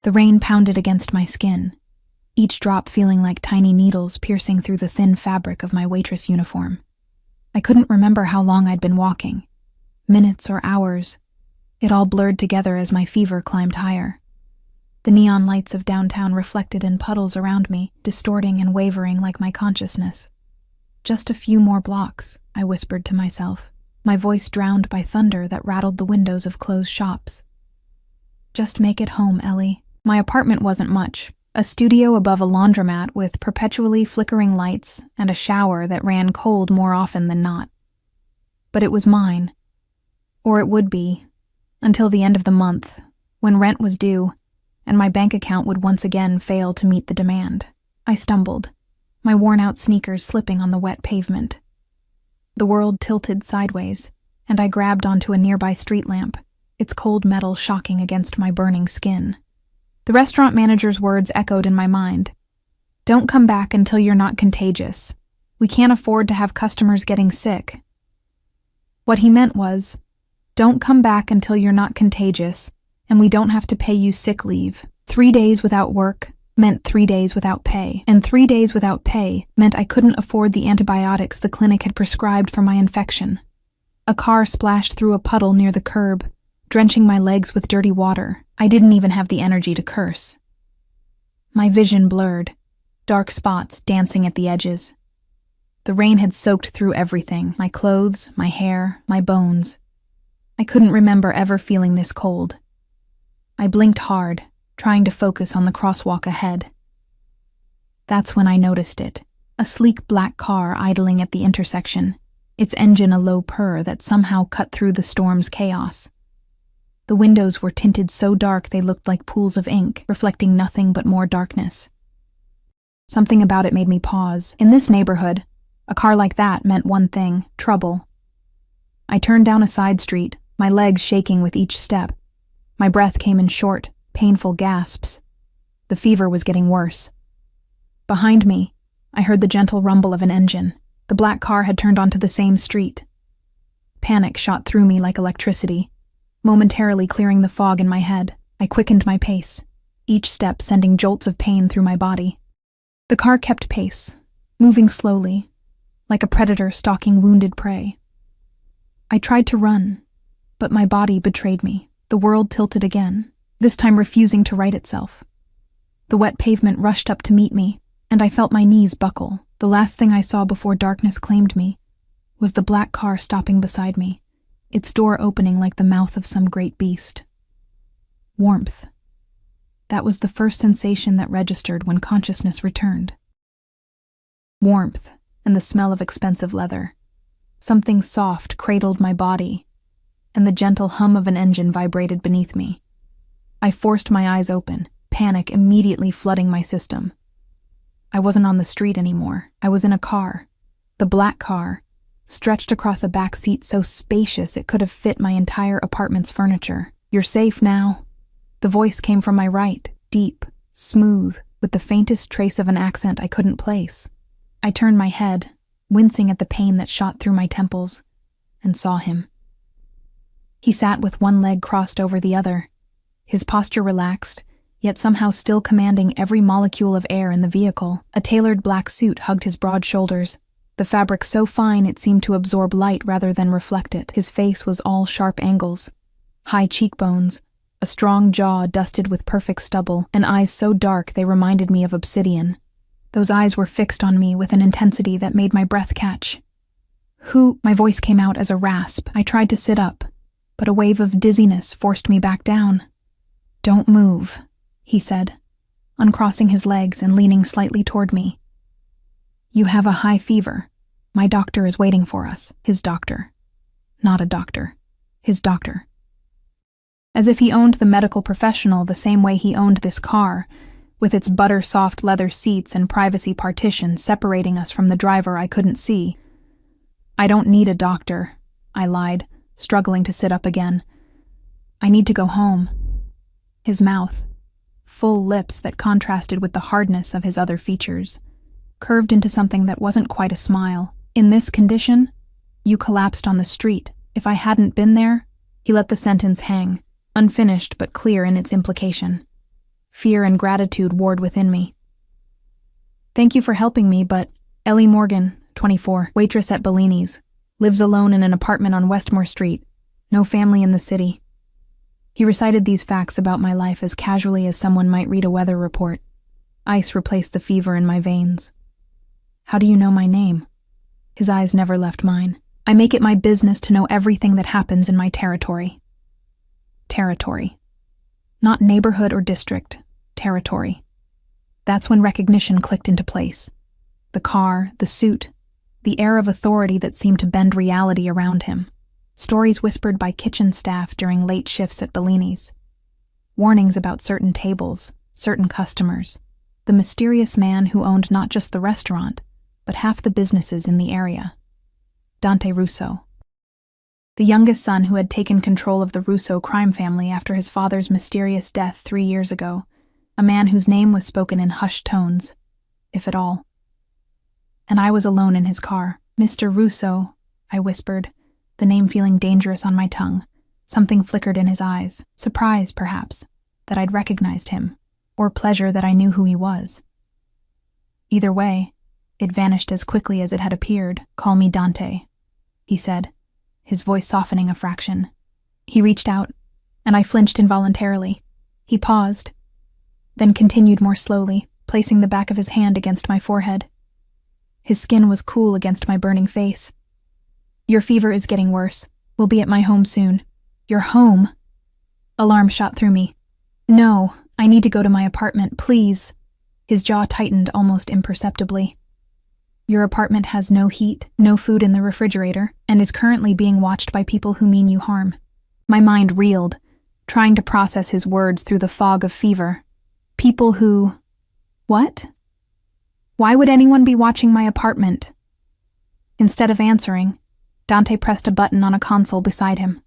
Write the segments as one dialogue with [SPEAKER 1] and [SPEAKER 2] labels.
[SPEAKER 1] The rain pounded against my skin, each drop feeling like tiny needles piercing through the thin fabric of my waitress uniform. I couldn't remember how long I'd been walking. Minutes or hours. It all blurred together as my fever climbed higher. The neon lights of downtown reflected in puddles around me, distorting and wavering like my consciousness. Just a few more blocks, I whispered to myself, my voice drowned by thunder that rattled the windows of closed shops. Just make it home, Ellie. My apartment wasn't much. A studio above a laundromat with perpetually flickering lights and a shower that ran cold more often than not. But it was mine. Or it would be, until the end of the month, when rent was due, and my bank account would once again fail to meet the demand. I stumbled, my worn-out sneakers slipping on the wet pavement. The world tilted sideways, and I grabbed onto a nearby street lamp, its cold metal shocking against my burning skin. The restaurant manager's words echoed in my mind. Don't come back until you're not contagious. We can't afford to have customers getting sick. What he meant was, don't come back until you're not contagious, and we don't have to pay you sick leave. 3 days without work meant 3 days without pay, and 3 days without pay meant I couldn't afford the antibiotics the clinic had prescribed for my infection. A car splashed through a puddle near the curb, drenching my legs with dirty water. I didn't even have the energy to curse. My vision blurred, dark spots dancing at the edges. The rain had soaked through everything, my clothes, my hair, my bones. I couldn't remember ever feeling this cold. I blinked hard, trying to focus on the crosswalk ahead. That's when I noticed it, a sleek black car idling at the intersection, its engine a low purr that somehow cut through the storm's chaos. The windows were tinted so dark they looked like pools of ink, reflecting nothing but more darkness. Something about it made me pause. In this neighborhood, a car like that meant one thing: trouble. I turned down a side street, my legs shaking with each step. My breath came in short, painful gasps. The fever was getting worse. Behind me, I heard the gentle rumble of an engine. The black car had turned onto the same street. Panic shot through me like electricity, momentarily clearing the fog in my head. I quickened my pace, each step sending jolts of pain through my body. The car kept pace, moving slowly, like a predator stalking wounded prey. I tried to run, but my body betrayed me. The world tilted again, this time refusing to right itself. The wet pavement rushed up to meet me, and I felt my knees buckle. The last thing I saw before darkness claimed me was the black car stopping beside me, its door opening like the mouth of some great beast. Warmth. That was the first sensation that registered when consciousness returned. Warmth and the smell of expensive leather. Something soft cradled my body, and the gentle hum of an engine vibrated beneath me. I forced my eyes open, panic immediately flooding my system. I wasn't on the street anymore. I was in a car. The black car, stretched across a back seat so spacious it could have fit my entire apartment's furniture. You're safe now. The voice came from my right, deep, smooth, with the faintest trace of an accent I couldn't place. I turned my head, wincing at the pain that shot through my temples, and saw him. He sat with one leg crossed over the other, his posture relaxed, yet somehow still commanding every molecule of air in the vehicle. A tailored black suit hugged his broad shoulders, the fabric so fine it seemed to absorb light rather than reflect it. His face was all sharp angles, high cheekbones, a strong jaw dusted with perfect stubble, and eyes so dark they reminded me of obsidian. Those eyes were fixed on me with an intensity that made my breath catch. Who? My voice came out as a rasp. I tried to sit up, but a wave of dizziness forced me back down. Don't move, he said, uncrossing his legs and leaning slightly toward me. You have a high fever. My doctor is waiting for us. His doctor. Not a doctor. His doctor. As if he owned the medical professional the same way he owned this car, with its butter-soft leather seats and privacy partitions separating us from the driver I couldn't see. I don't need a doctor, I lied, struggling to sit up again. I need to go home. His mouth, full lips that contrasted with the hardness of his other features, curved into something that wasn't quite a smile. In this condition, you collapsed on the street. If I hadn't been there, he let the sentence hang, unfinished but clear in its implication. Fear and gratitude warred within me. "Thank you for helping me, but Ellie Morgan, 24, waitress at Bellini's, lives alone in an apartment on Westmore Street. No family in the city." He recited these facts about my life as casually as someone might read a weather report. Ice replaced the fever in my veins. "How do you know my name?" His eyes never left mine. "I make it my business to know everything that happens in my territory." Territory. Not neighborhood or district. Territory. That's when recognition clicked into place. The car, the suit, the air of authority that seemed to bend reality around him. Stories whispered by kitchen staff during late shifts at Bellini's. Warnings about certain tables, certain customers. The mysterious man who owned not just the restaurant, but half the businesses in the area. Dante Russo. The youngest son who had taken control of the Russo crime family after his father's mysterious death 3 years ago. A man whose name was spoken in hushed tones, if at all. And I was alone in his car. "Mr. Russo," I whispered, the name feeling dangerous on my tongue. Something flickered in his eyes, surprise, perhaps, that I'd recognized him, or pleasure that I knew who he was. Either way, it vanished as quickly as it had appeared. "Call me Dante," he said, his voice softening a fraction. He reached out, and I flinched involuntarily. He paused, then continued more slowly, placing the back of his hand against my forehead. His skin was cool against my burning face. "Your fever is getting worse. We'll be at my home soon." "Your home?" Alarm shot through me. "No, I need to go to my apartment, please." His jaw tightened almost imperceptibly. "Your apartment has no heat, no food in the refrigerator, and is currently being watched by people who mean you harm." My mind reeled, trying to process his words through the fog of fever. People who... What? Why would anyone be watching my apartment? Instead of answering, Dante pressed a button on a console beside him.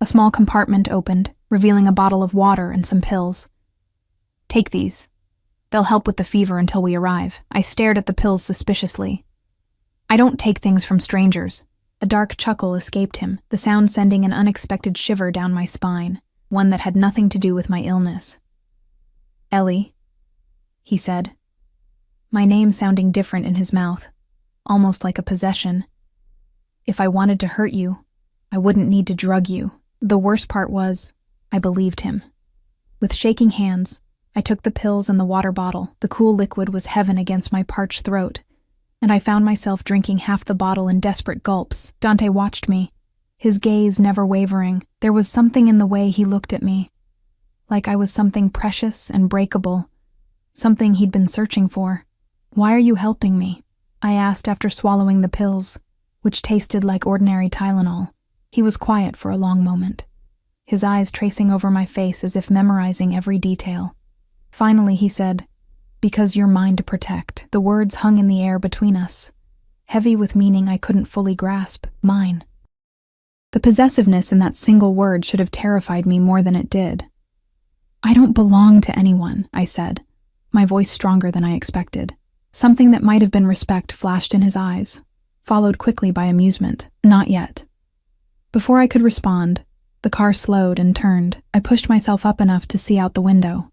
[SPEAKER 1] A small compartment opened, revealing a bottle of water and some pills. "Take these. They'll help with the fever until we arrive." I stared at the pills suspiciously. "I don't take things from strangers." A dark chuckle escaped him, the sound sending an unexpected shiver down my spine, one that had nothing to do with my illness. "Ellie," he said, my name sounding different in his mouth, almost like a possession. "If I wanted to hurt you, I wouldn't need to drug you." The worst part was, I believed him. With shaking hands, I took the pills and the water bottle. The cool liquid was heaven against my parched throat, and I found myself drinking half the bottle in desperate gulps. Dante watched me, his gaze never wavering. There was something in the way he looked at me, like I was something precious and breakable, something he'd been searching for. "Why are you helping me?" I asked after swallowing the pills, which tasted like ordinary Tylenol. He was quiet for a long moment, his eyes tracing over my face as if memorizing every detail. Finally he said, "Because you're mine to protect." The words hung in the air between us, heavy with meaning I couldn't fully grasp. Mine. The possessiveness in that single word should have terrified me more than it did. "I don't belong to anyone," I said, my voice stronger than I expected. Something that might have been respect flashed in his eyes, followed quickly by amusement. "Not yet." Before I could respond, the car slowed and turned. I pushed myself up enough to see out the window.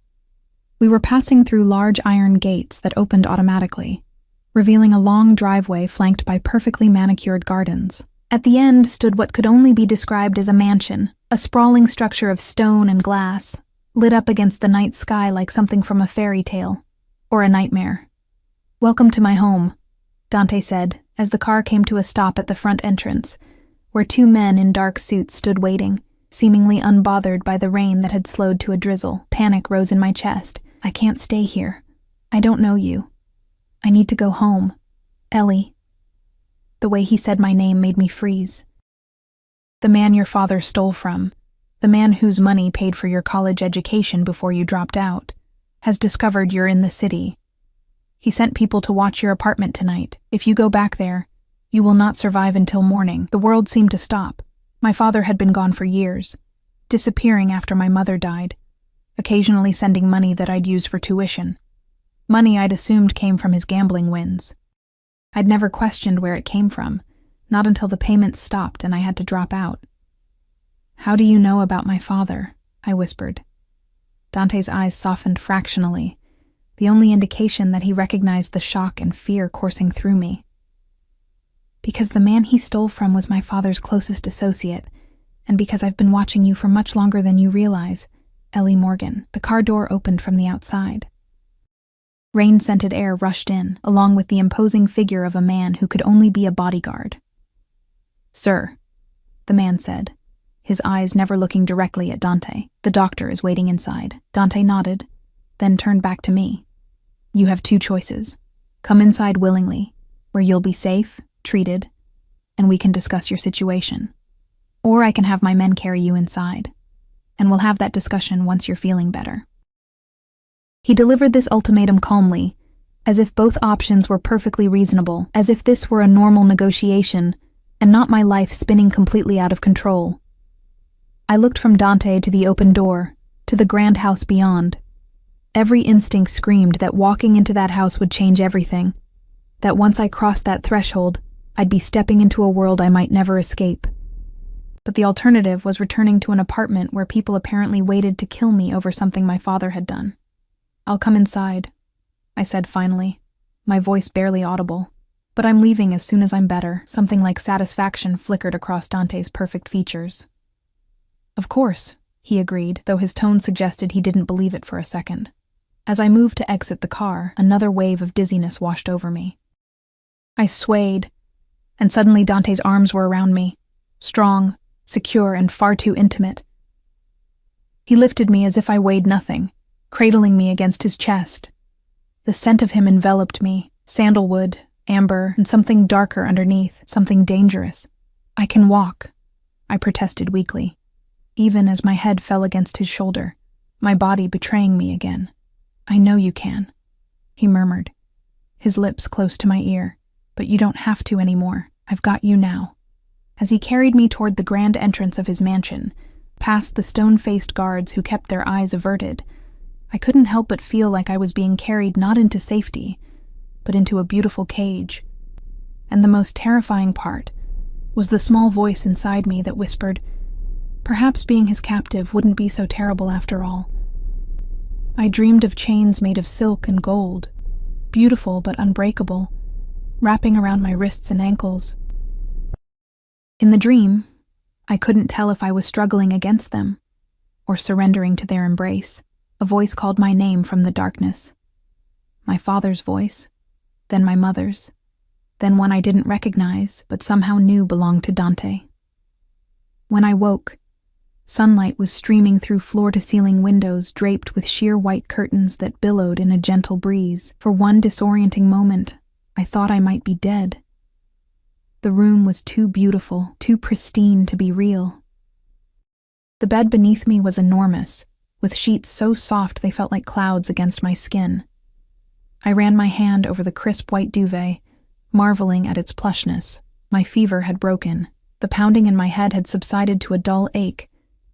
[SPEAKER 1] We were passing through large iron gates that opened automatically, revealing a long driveway flanked by perfectly manicured gardens. At the end stood what could only be described as a mansion, a sprawling structure of stone and glass, lit up against the night sky like something from a fairy tale, or a nightmare. "Welcome to my home," Dante said, as the car came to a stop at the front entrance, where 2 men in dark suits stood waiting, seemingly unbothered by the rain that had slowed to a drizzle. Panic rose in my chest. "I can't stay here. I don't know you. I need to go home. Ellie." The way he said my name made me freeze. "The man your father stole from, the man whose money paid for your college education before you dropped out, has discovered you're in the city. He sent people to watch your apartment tonight. If you go back there, you will not survive until morning." The world seemed to stop. My father had been gone for years, disappearing after my mother died, occasionally sending money that I'd use for tuition. Money I'd assumed came from his gambling wins. I'd never questioned where it came from, not until the payments stopped and I had to drop out. "How do you know about my father?" I whispered. Dante's eyes softened fractionally, the only indication that he recognized the shock and fear coursing through me. Because the man he stole from was my father's closest associate, and because I've been watching you for much longer than you realize, Ellie Morgan. The car door opened from the outside. Rain-scented air rushed in, along with the imposing figure of a man who could only be a bodyguard. "Sir," the man said, his eyes never looking directly at Dante. "The doctor is waiting inside." Dante nodded, then turned back to me. "You have two choices. Come inside willingly, where you'll be safe, treated, and we can discuss your situation. Or I can have my men carry you inside, and we'll have that discussion once you're feeling better." He delivered this ultimatum calmly, as if both options were perfectly reasonable, as if this were a normal negotiation, and not my life spinning completely out of control. I looked from Dante to the open door, to the grand house beyond. Every instinct screamed that walking into that house would change everything, that once I crossed that threshold, I'd be stepping into a world I might never escape. But the alternative was returning to an apartment where people apparently waited to kill me over something my father had done. "I'll come inside," I said finally, my voice barely audible. "But I'm leaving as soon as I'm better." Something like satisfaction flickered across Dante's perfect features. "Of course," he agreed, though his tone suggested he didn't believe it for a second. As I moved to exit the car, another wave of dizziness washed over me. I swayed, and suddenly Dante's arms were around me, strong, secure, and far too intimate. He lifted me as if I weighed nothing, cradling me against his chest. The scent of him enveloped me, sandalwood, amber, and something darker underneath, something dangerous. "I can walk," I protested weakly, even as my head fell against his shoulder, my body betraying me again. "I know you can," he murmured, his lips close to my ear. "But you don't have to anymore. I've got you now." As he carried me toward the grand entrance of his mansion, past the stone-faced guards who kept their eyes averted, I couldn't help but feel like I was being carried not into safety, but into a beautiful cage. And the most terrifying part was the small voice inside me that whispered, perhaps being his captive wouldn't be so terrible after all. I dreamed of chains made of silk and gold, beautiful but unbreakable, wrapping around my wrists and ankles. In the dream, I couldn't tell if I was struggling against them or surrendering to their embrace. A voice called my name from the darkness. My father's voice, then my mother's, then one I didn't recognize but somehow knew belonged to Dante. When I woke, sunlight was streaming through floor-to-ceiling windows draped with sheer white curtains that billowed in a gentle breeze. For one disorienting moment, I thought I might be dead. The room was too beautiful, too pristine to be real. The bed beneath me was enormous, with sheets so soft they felt like clouds against my skin. I ran my hand over the crisp white duvet, marveling at its plushness. My fever had broken. The pounding in my head had subsided to a dull ache,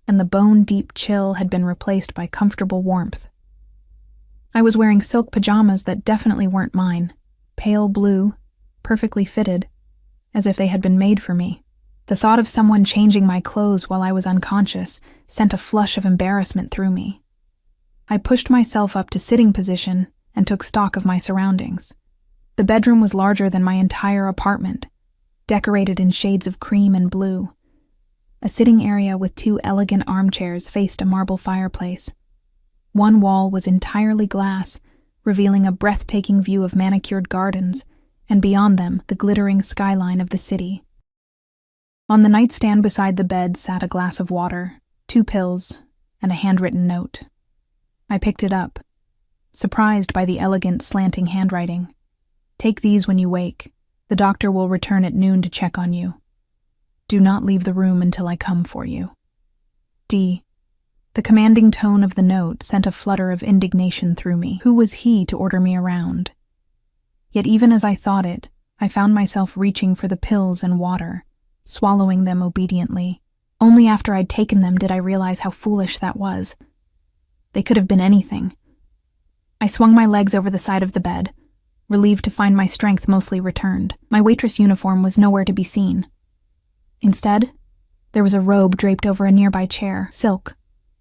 [SPEAKER 1] and the bone-deep chill had been replaced by comfortable warmth. I was wearing silk pajamas that definitely weren't mine, pale blue, perfectly fitted, as if they had been made for me. The thought of someone changing my clothes while I was unconscious sent a flush of embarrassment through me. I pushed myself up to sitting position and took stock of my surroundings. The bedroom was larger than my entire apartment, decorated in shades of cream and blue. A sitting area with two elegant armchairs faced a marble fireplace. One wall was entirely glass, revealing a breathtaking view of manicured gardens, and beyond them the glittering skyline of the city. On the nightstand beside the bed sat a glass of water, 2 pills, and a handwritten note. I picked it up, surprised by the elegant, slanting handwriting. "Take these when you wake. The doctor will return at noon to check on you. Do not leave the room until I come for you. D." The commanding tone of the note sent a flutter of indignation through me. Who was he to order me around? Yet even as I thought it, I found myself reaching for the pills and water, swallowing them obediently. Only after I'd taken them did I realize how foolish that was. They could have been anything. I swung my legs over the side of the bed, relieved to find my strength mostly returned. My waitress uniform was nowhere to be seen. Instead, there was a robe draped over a nearby chair, silk,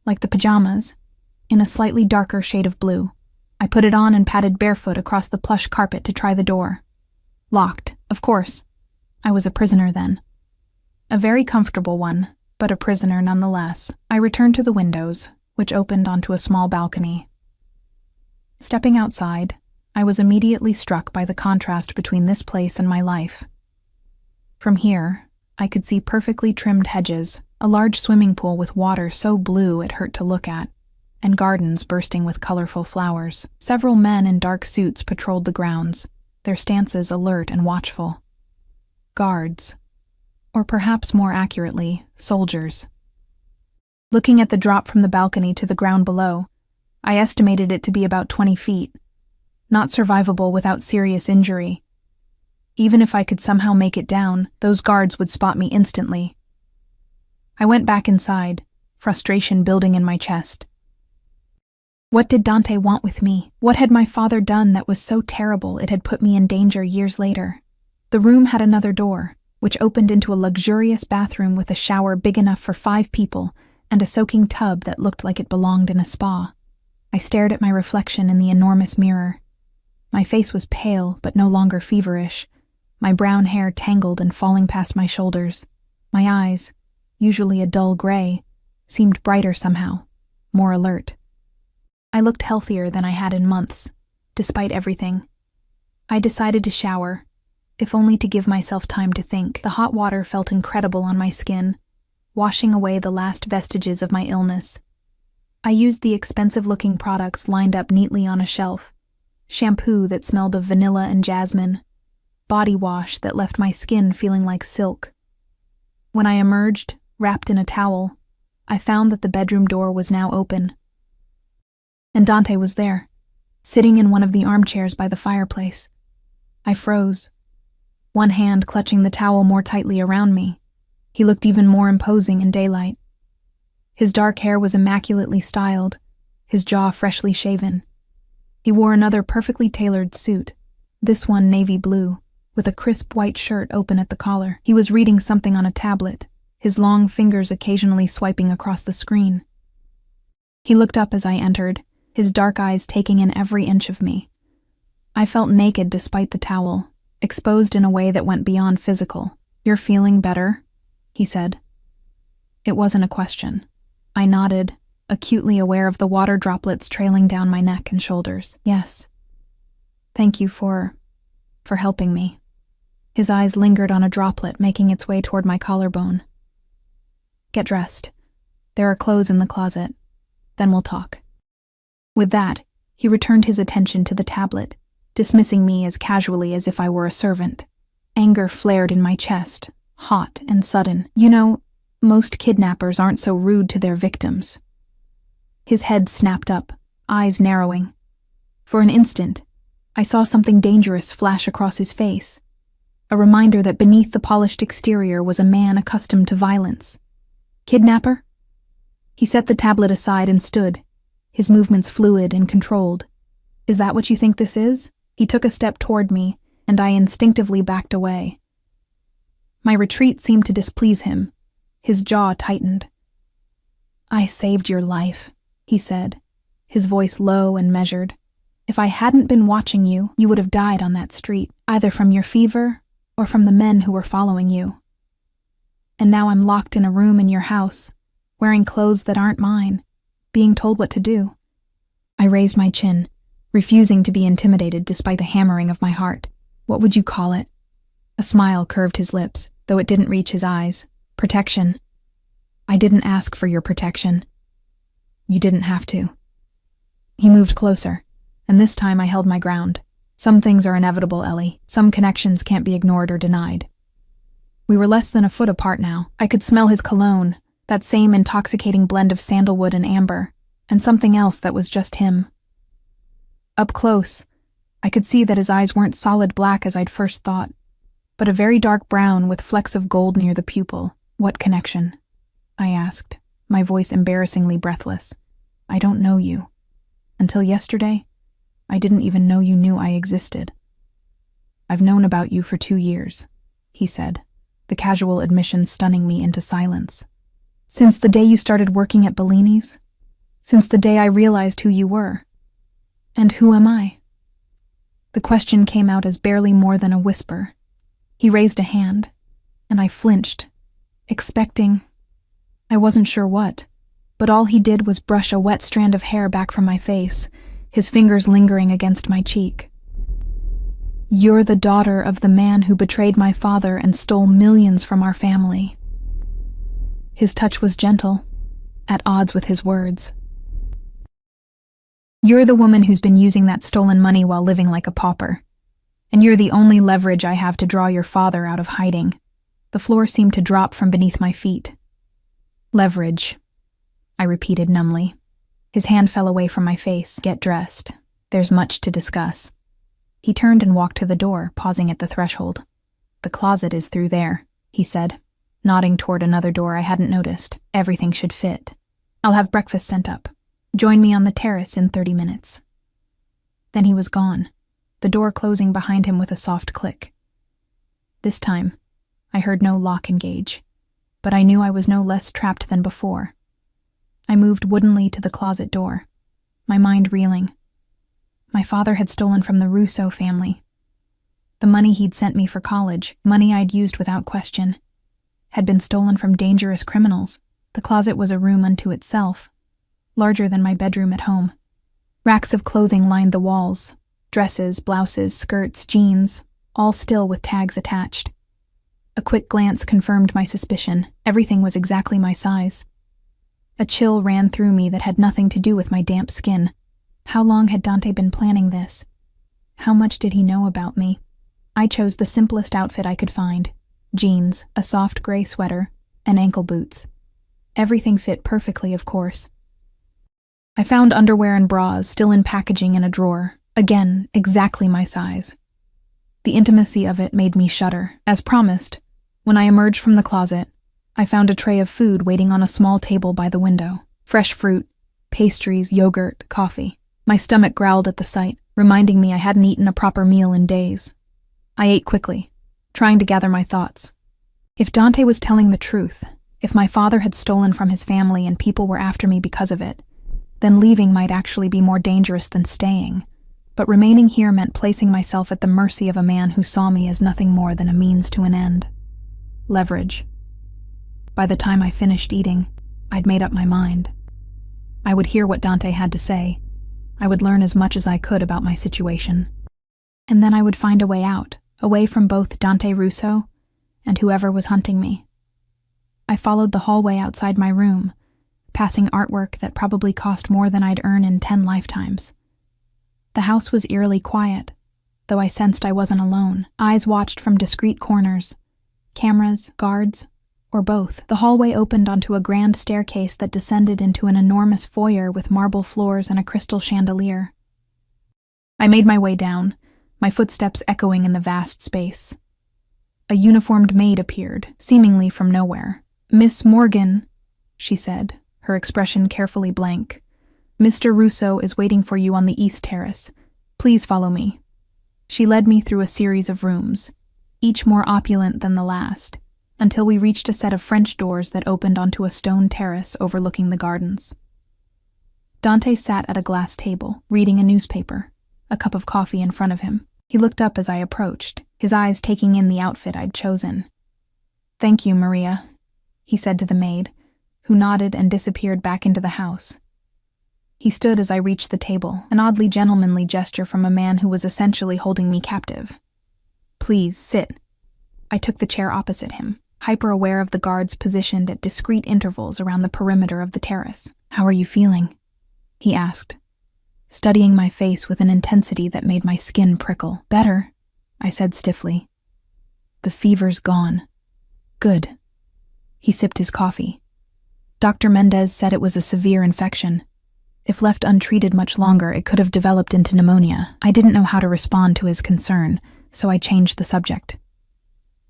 [SPEAKER 1] like the pajamas, in a slightly darker shade of blue. I put it on and padded barefoot across the plush carpet to try the door. Locked, of course. I was a prisoner then. A very comfortable one, but a prisoner nonetheless. I returned to the windows, which opened onto a small balcony. Stepping outside, I was immediately struck by the contrast between this place and my life. From here, I could see perfectly trimmed hedges, a large swimming pool with water so blue it hurt to look at, and gardens bursting with colorful flowers. Several men in dark suits patrolled the grounds, their stances alert and watchful. Guards, or perhaps more accurately, soldiers. Looking at the drop from the balcony to the ground below, I estimated it to be about 20 feet, not survivable without serious injury. Even if I could somehow make it down, those guards would spot me instantly. I went back inside, frustration building in my chest. What did Dante want with me? What had my father done that was so terrible it had put me in danger years later? The room had another door, which opened into a luxurious bathroom with a shower big enough for 5 people and a soaking tub that looked like it belonged in a spa. I stared at my reflection in the enormous mirror. My face was pale, but no longer feverish, my brown hair tangled and falling past my shoulders. My eyes, usually a dull gray, seemed brighter somehow, more alert. I looked healthier than I had in months, despite everything. I decided to shower, if only to give myself time to think. The hot water felt incredible on my skin, washing away the last vestiges of my illness. I used the expensive-looking products lined up neatly on a shelf. Shampoo that smelled of vanilla and jasmine. Body wash that left my skin feeling like silk. When I emerged, wrapped in a towel, I found that the bedroom door was now open. And Dante was there, sitting in one of the armchairs by the fireplace. I froze, one hand clutching the towel more tightly around me. He looked even more imposing in daylight. His dark hair was immaculately styled, his jaw freshly shaven. He wore another perfectly tailored suit, this one navy blue, with a crisp white shirt open at the collar. He was reading something on a tablet, his long fingers occasionally swiping across the screen. He looked up as I entered, his dark eyes taking in every inch of me. I felt naked despite the towel, exposed in a way that went beyond physical. "You're feeling better?" he said. It wasn't a question. I nodded, acutely aware of the water droplets trailing down my neck and shoulders. "Yes. Thank you for helping me." His eyes lingered on a droplet making its way toward my collarbone. "Get dressed. There are clothes in the closet. Then we'll talk." With that, he returned his attention to the tablet, dismissing me as casually as if I were a servant. Anger flared in my chest, hot and sudden. "You know, most kidnappers aren't so rude to their victims." His head snapped up, eyes narrowing. For an instant, I saw something dangerous flash across his face, a reminder that beneath the polished exterior was a man accustomed to violence. "Kidnapper?" He set the tablet aside and stood, his movements fluid and controlled. "Is that what you think this is?" He took a step toward me, and I instinctively backed away. My retreat seemed to displease him. His jaw tightened. "I saved your life," he said, his voice low and measured. "If I hadn't been watching you, you would have died on that street, either from your fever or from the men who were following you. And now I'm locked in a room in your house, wearing clothes that aren't mine, being told what to do." I raised my chin, refusing to be intimidated despite the hammering of my heart. "What would you call it?" A smile curved his lips, though it didn't reach his eyes. "Protection." "I didn't ask for your protection." "You didn't have to." He moved closer, and this time I held my ground. Some things are inevitable, Ellie. Some connections can't be ignored or denied. We were less than a foot apart now. I could smell his cologne, that same intoxicating blend of sandalwood and amber, and something else that was just him. Up close, I could see that his eyes weren't solid black as I'd first thought, but a very dark brown with flecks of gold near the pupil. "What connection?" I asked, my voice embarrassingly breathless. "I don't know you. Until yesterday, I didn't even know you knew I existed." "I've known about you for 2 years," he said, the casual admission stunning me into silence. "Since the day you started working at Bellini's?" Since the day I realized who you were. And who am I? The question came out as barely more than a whisper. He raised a hand, and I flinched, expecting, I wasn't sure what, but all he did was brush a wet strand of hair back from my face, his fingers lingering against my cheek. You're the daughter of the man who betrayed my father and stole millions from our family. His touch was gentle, at odds with his words. You're the woman who's been using that stolen money while living like a pauper. And you're the only leverage I have to draw your father out of hiding. The floor seemed to drop from beneath my feet. Leverage, I repeated numbly. His hand fell away from my face. Get dressed. There's much to discuss. He turned and walked to the door, pausing at the threshold. The closet is through there, he said, nodding toward another door I hadn't noticed. Everything should fit. I'll have breakfast sent up. Join me on the terrace in 30 minutes. Then he was gone, the door closing behind him with a soft click. This time, I heard no lock engage, but I knew I was no less trapped than before. I moved woodenly to the closet door, my mind reeling. My father had stolen from the Russo family. The money he'd sent me for college, money I'd used without question, had been stolen from dangerous criminals. The closet was a room unto itself, larger than my bedroom at home. Racks of clothing lined the walls, dresses, blouses, skirts, jeans, all still with tags attached. A quick glance confirmed my suspicion. Everything was exactly my size. A chill ran through me that had nothing to do with my damp skin. How long had Dante been planning this? How much did he know about me? I chose the simplest outfit I could find. Jeans, a soft gray sweater, and ankle boots. Everything fit perfectly, of course. I found underwear and bras still in packaging in a drawer, again, exactly my size. The intimacy of it made me shudder. As promised, when I emerged from the closet, I found a tray of food waiting on a small table by the window. Fresh fruit, pastries, yogurt, coffee. My stomach growled at the sight, reminding me I hadn't eaten a proper meal in days. I ate quickly, trying to gather my thoughts. If Dante was telling the truth, if my father had stolen from his family and people were after me because of it, then leaving might actually be more dangerous than staying. But remaining here meant placing myself at the mercy of a man who saw me as nothing more than a means to an end. Leverage. By the time I finished eating, I'd made up my mind. I would hear what Dante had to say. I would learn as much as I could about my situation. And then I would find a way out, away from both Dante Russo and whoever was hunting me. I followed the hallway outside my room, passing artwork that probably cost more than I'd earn in 10 lifetimes. The house was eerily quiet, though I sensed I wasn't alone. Eyes watched from discreet corners. Cameras, guards, or both. The hallway opened onto a grand staircase that descended into an enormous foyer with marble floors and a crystal chandelier. I made my way down, my footsteps echoing in the vast space. A uniformed maid appeared, seemingly from nowhere. "Miss Morgan," she said, her expression carefully blank. "Mr. Russo is waiting for you on the East Terrace. Please follow me." She led me through a series of rooms, each more opulent than the last, until we reached a set of French doors that opened onto a stone terrace overlooking the gardens. Dante sat at a glass table, reading a newspaper, a cup of coffee in front of him. He looked up as I approached, his eyes taking in the outfit I'd chosen. "Thank you, Maria," he said to the maid, who nodded and disappeared back into the house. He stood as I reached the table, an oddly gentlemanly gesture from a man who was essentially holding me captive. "Please, sit." I took the chair opposite him, hyper-aware of the guards positioned at discreet intervals around the perimeter of the terrace. "How are you feeling?" he asked, studying my face with an intensity that made my skin prickle. "Better," I said stiffly. "The fever's gone." "Good." He sipped his coffee. Dr. Mendez said it was a severe infection. If left untreated much longer, it could have developed into pneumonia. I didn't know how to respond to his concern, so I changed the subject.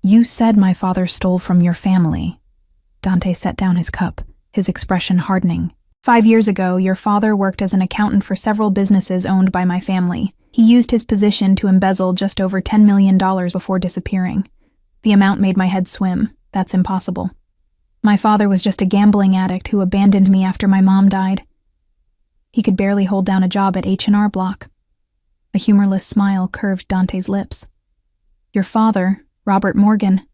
[SPEAKER 1] "You said my father stole from your family." Dante set down his cup, his expression hardening. 5 years ago, your father worked as an accountant for several businesses owned by my family. He used his position to embezzle just over $10 million before disappearing. The amount made my head swim. That's impossible. My father was just a gambling addict who abandoned me after my mom died. He could barely hold down a job at H&R Block. A humorless smile curved Dante's lips. Your father, Robert Morgan,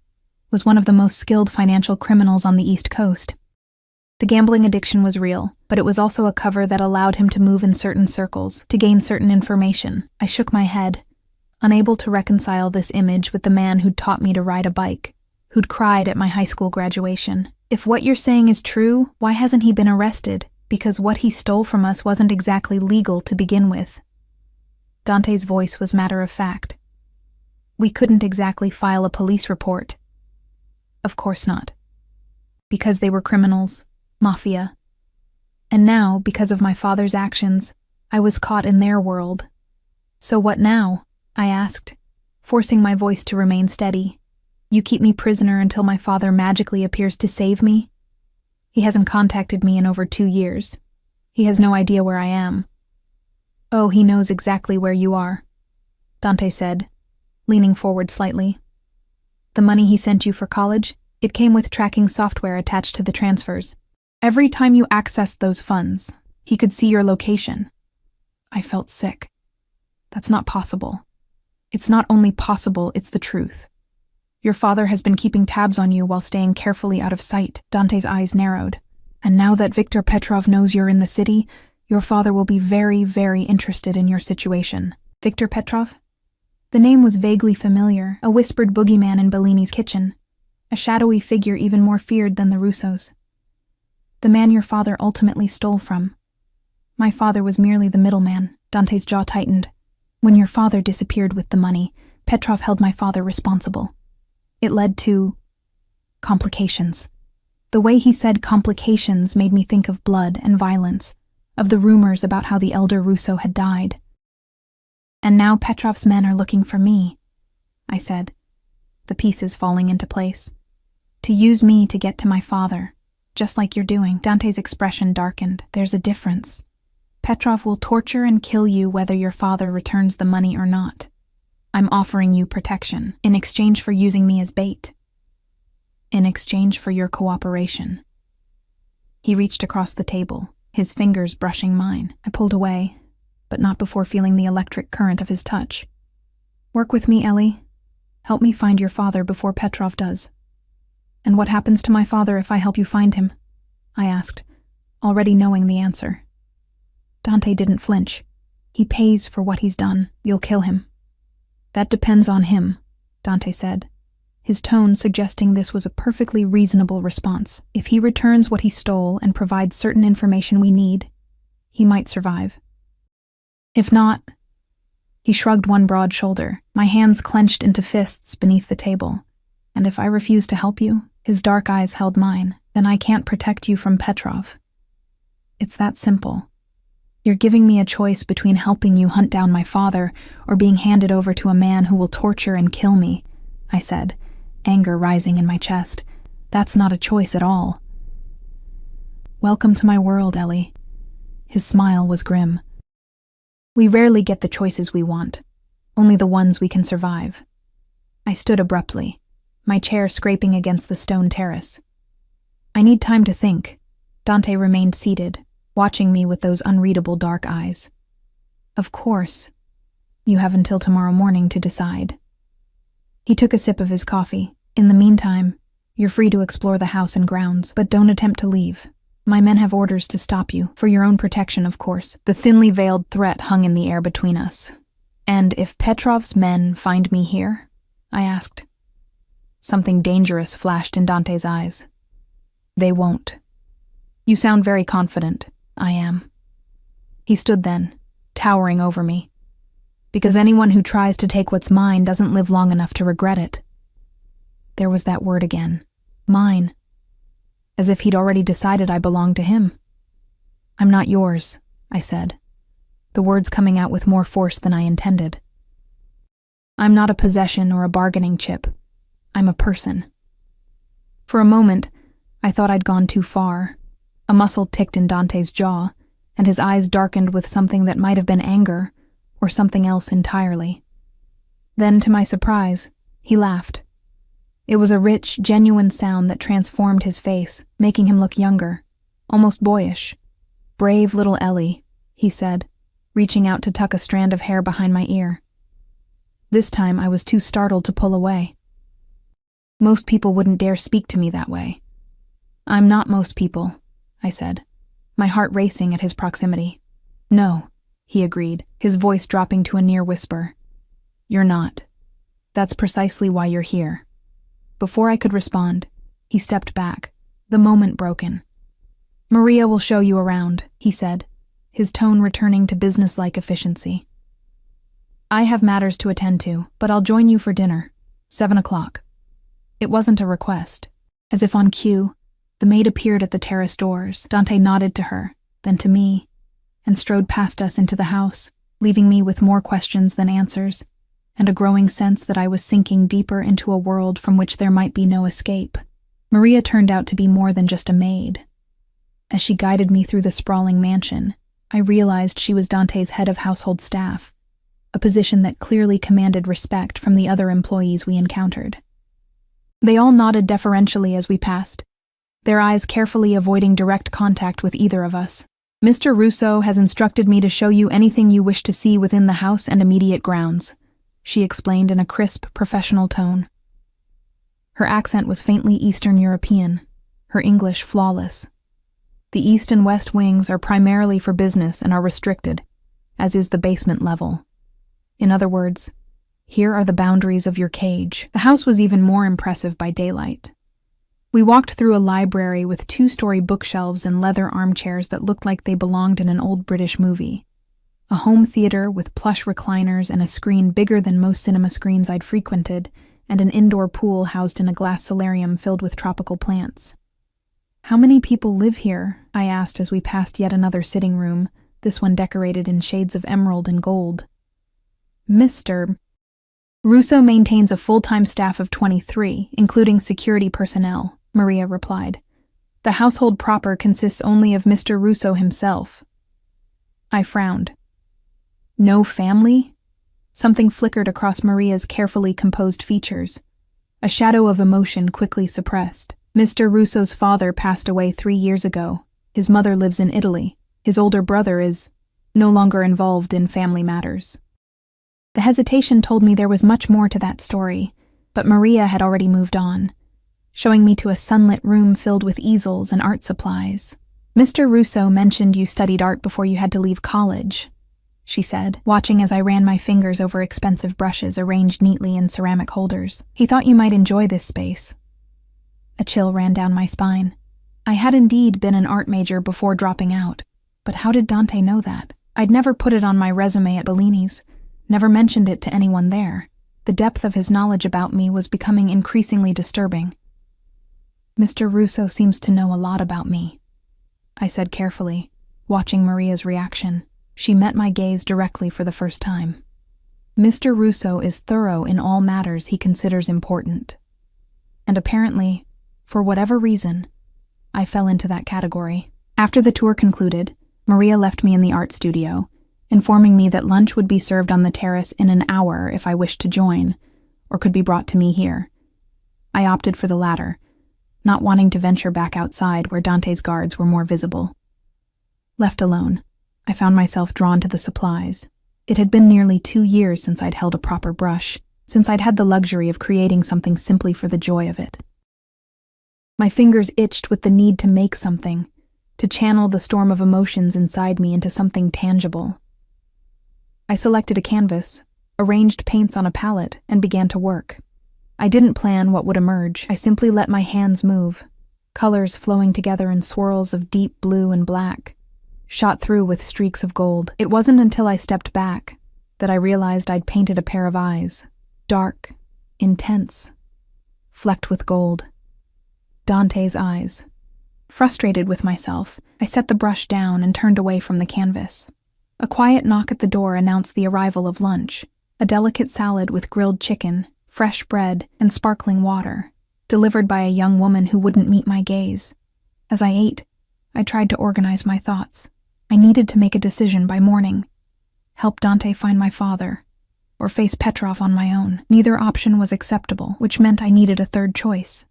[SPEAKER 1] was one of the most skilled financial criminals on the East Coast. The gambling addiction was real, but it was also a cover that allowed him to move in certain circles, to gain certain information. I shook my head, unable to reconcile this image with the man who'd taught me to ride a bike, who'd cried at my high school graduation. If what you're saying is true, why hasn't he been arrested? Because what he stole from us wasn't exactly legal to begin with. Dante's voice was matter of fact. We couldn't exactly file a police report. Of course not. Because they were criminals, Mafia. And now, because of my father's actions, I was caught in their world. So what now? I asked, forcing my voice to remain steady. You keep me prisoner until my father magically appears to save me? He hasn't contacted me in over 2 years. He has no idea where I am. Oh, he knows exactly where you are, Dante said, leaning forward slightly. The money he sent you for college, it came with tracking software attached to the transfers. Every time you accessed those funds, he could see your location. I felt sick. That's not possible. It's not only possible, it's the truth. Your father has been keeping tabs on you while staying carefully out of sight. Dante's eyes narrowed. And now that Viktor Petrov knows you're in the city, your father will be very, very interested in your situation. Viktor Petrov? The name was vaguely familiar, a whispered boogeyman in Bellini's kitchen, a shadowy figure even more feared than the Russos. The man your father ultimately stole from. My father was merely the middleman. Dante's jaw tightened. When your father disappeared with the money, Petrov held my father responsible. It led to complications. The way he said complications made me think of blood and violence, of the rumors about how the elder Russo had died. And now Petrov's men are looking for me, I said, the pieces falling into place. To use me to get to my father, just like you're doing. Dante's expression darkened. There's a difference. Petrov will torture and kill you whether your father returns the money or not. I'm offering you protection, in exchange for using me as bait. In exchange for your cooperation. He reached across the table, his fingers brushing mine. I pulled away, but not before feeling the electric current of his touch. Work with me, Ellie. Help me find your father before Petrov does. And what happens to my father if I help you find him? I asked, already knowing the answer. Dante didn't flinch. He pays for what he's done. You'll kill him. That depends on him, Dante said, his tone suggesting this was a perfectly reasonable response. If he returns what he stole and provides certain information we need, he might survive. If not, he shrugged one broad shoulder, my hands clenched into fists beneath the table. And if I refuse to help you, his dark eyes held mine, then I can't protect you from Petrov. It's that simple. You're giving me a choice between helping you hunt down my father or being handed over to a man who will torture and kill me, I said, anger rising in my chest. That's not a choice at all. Welcome to my world, Ellie. His smile was grim. We rarely get the choices we want, only the ones we can survive. I stood abruptly, my chair scraping against the stone terrace. I need time to think. Dante remained seated, watching me with those unreadable dark eyes. Of course. You have until tomorrow morning to decide. He took a sip of his coffee. In the meantime, you're free to explore the house and grounds, but don't attempt to leave. My men have orders to stop you, for your own protection, of course. The thinly veiled threat hung in the air between us. And if Petrov's men find me here? I asked. Something dangerous flashed in Dante's eyes. They won't. You sound very confident. I am. He stood then, towering over me. Because anyone who tries to take what's mine doesn't live long enough to regret it. There was that word again. Mine. As if he'd already decided I belonged to him. I'm not yours, I said, the words coming out with more force than I intended. I'm not a possession or a bargaining chip. I'm a person. For a moment, I thought I'd gone too far. A muscle ticked in Dante's jaw, and his eyes darkened with something that might have been anger, or something else entirely. Then, to my surprise, he laughed. It was a rich, genuine sound that transformed his face, making him look younger, almost boyish. Brave little Ellie, he said, reaching out to tuck a strand of hair behind my ear. This time I was too startled to pull away. Most people wouldn't dare speak to me that way. I'm not most people, I said, my heart racing at his proximity. No, he agreed, his voice dropping to a near whisper. You're not. That's precisely why you're here. Before I could respond, he stepped back, the moment broken. Maria will show you around, he said, his tone returning to businesslike efficiency. I have matters to attend to, but I'll join you for dinner, 7 o'clock. It wasn't a request. As if on cue, the maid appeared at the terrace doors. Dante nodded to her, then to me, and strode past us into the house, leaving me with more questions than answers, and a growing sense that I was sinking deeper into a world from which there might be no escape. Maria turned out to be more than just a maid. As she guided me through the sprawling mansion, I realized she was Dante's head of household staff, a position that clearly commanded respect from the other employees we encountered. They all nodded deferentially as we passed, their eyes carefully avoiding direct contact with either of us. Mr. Russo has instructed me to show you anything you wish to see within the house and immediate grounds, she explained in a crisp, professional tone. Her accent was faintly Eastern European, her English flawless. The east and west wings are primarily for business and are restricted, as is the basement level. In other words, here are the boundaries of your cage. The house was even more impressive by daylight. We walked through a library with 2-story bookshelves and leather armchairs that looked like they belonged in an old British movie. A home theater with plush recliners and a screen bigger than most cinema screens I'd frequented, and an indoor pool housed in a glass solarium filled with tropical plants. How many people live here? I asked as we passed yet another sitting room, this one decorated in shades of emerald and gold. Mr. Russo maintains a full-time staff of 23, including security personnel, Maria replied. The household proper consists only of Mr. Russo himself. I frowned. No family? Something flickered across Maria's carefully composed features. A shadow of emotion quickly suppressed. Mr. Russo's father passed away 3 years ago. His mother lives in Italy. His older brother is no longer involved in family matters. The hesitation told me there was much more to that story, but Maria had already moved on, showing me to a sunlit room filled with easels and art supplies. Mr. Russo mentioned you studied art before you had to leave college, she said, watching as I ran my fingers over expensive brushes arranged neatly in ceramic holders. He thought you might enjoy this space. A chill ran down my spine. I had indeed been an art major before dropping out, but how did Dante know that? I'd never put it on my resume at Bellini's, never mentioned it to anyone there. The depth of his knowledge about me was becoming increasingly disturbing. Mr. Russo seems to know a lot about me, I said carefully, watching Maria's reaction. She met my gaze directly for the first time. Mr. Russo is thorough in all matters he considers important. And apparently, for whatever reason, I fell into that category. After the tour concluded, Maria left me in the art studio, informing me that lunch would be served on the terrace in an hour if I wished to join, or could be brought to me here. I opted for the latter, not wanting to venture back outside where Dante's guards were more visible. Left alone, I found myself drawn to the supplies. It had been nearly 2 years since I'd held a proper brush, since I'd had the luxury of creating something simply for the joy of it. My fingers itched with the need to make something, to channel the storm of emotions inside me into something tangible. I selected a canvas, arranged paints on a palette, and began to work. I didn't plan what would emerge. I simply let my hands move, colors flowing together in swirls of deep blue and black, shot through with streaks of gold. It wasn't until I stepped back that I realized I'd painted a pair of eyes, dark, intense, flecked with gold. Dante's eyes. Frustrated with myself, I set the brush down and turned away from the canvas. A quiet knock at the door announced the arrival of lunch, a delicate salad with grilled chicken, fresh bread, and sparkling water, delivered by a young woman who wouldn't meet my gaze. As I ate, I tried to organize my thoughts. I needed to make a decision by morning. Help Dante find my father, or face Petrov on my own. Neither option was acceptable, which meant I needed a third choice.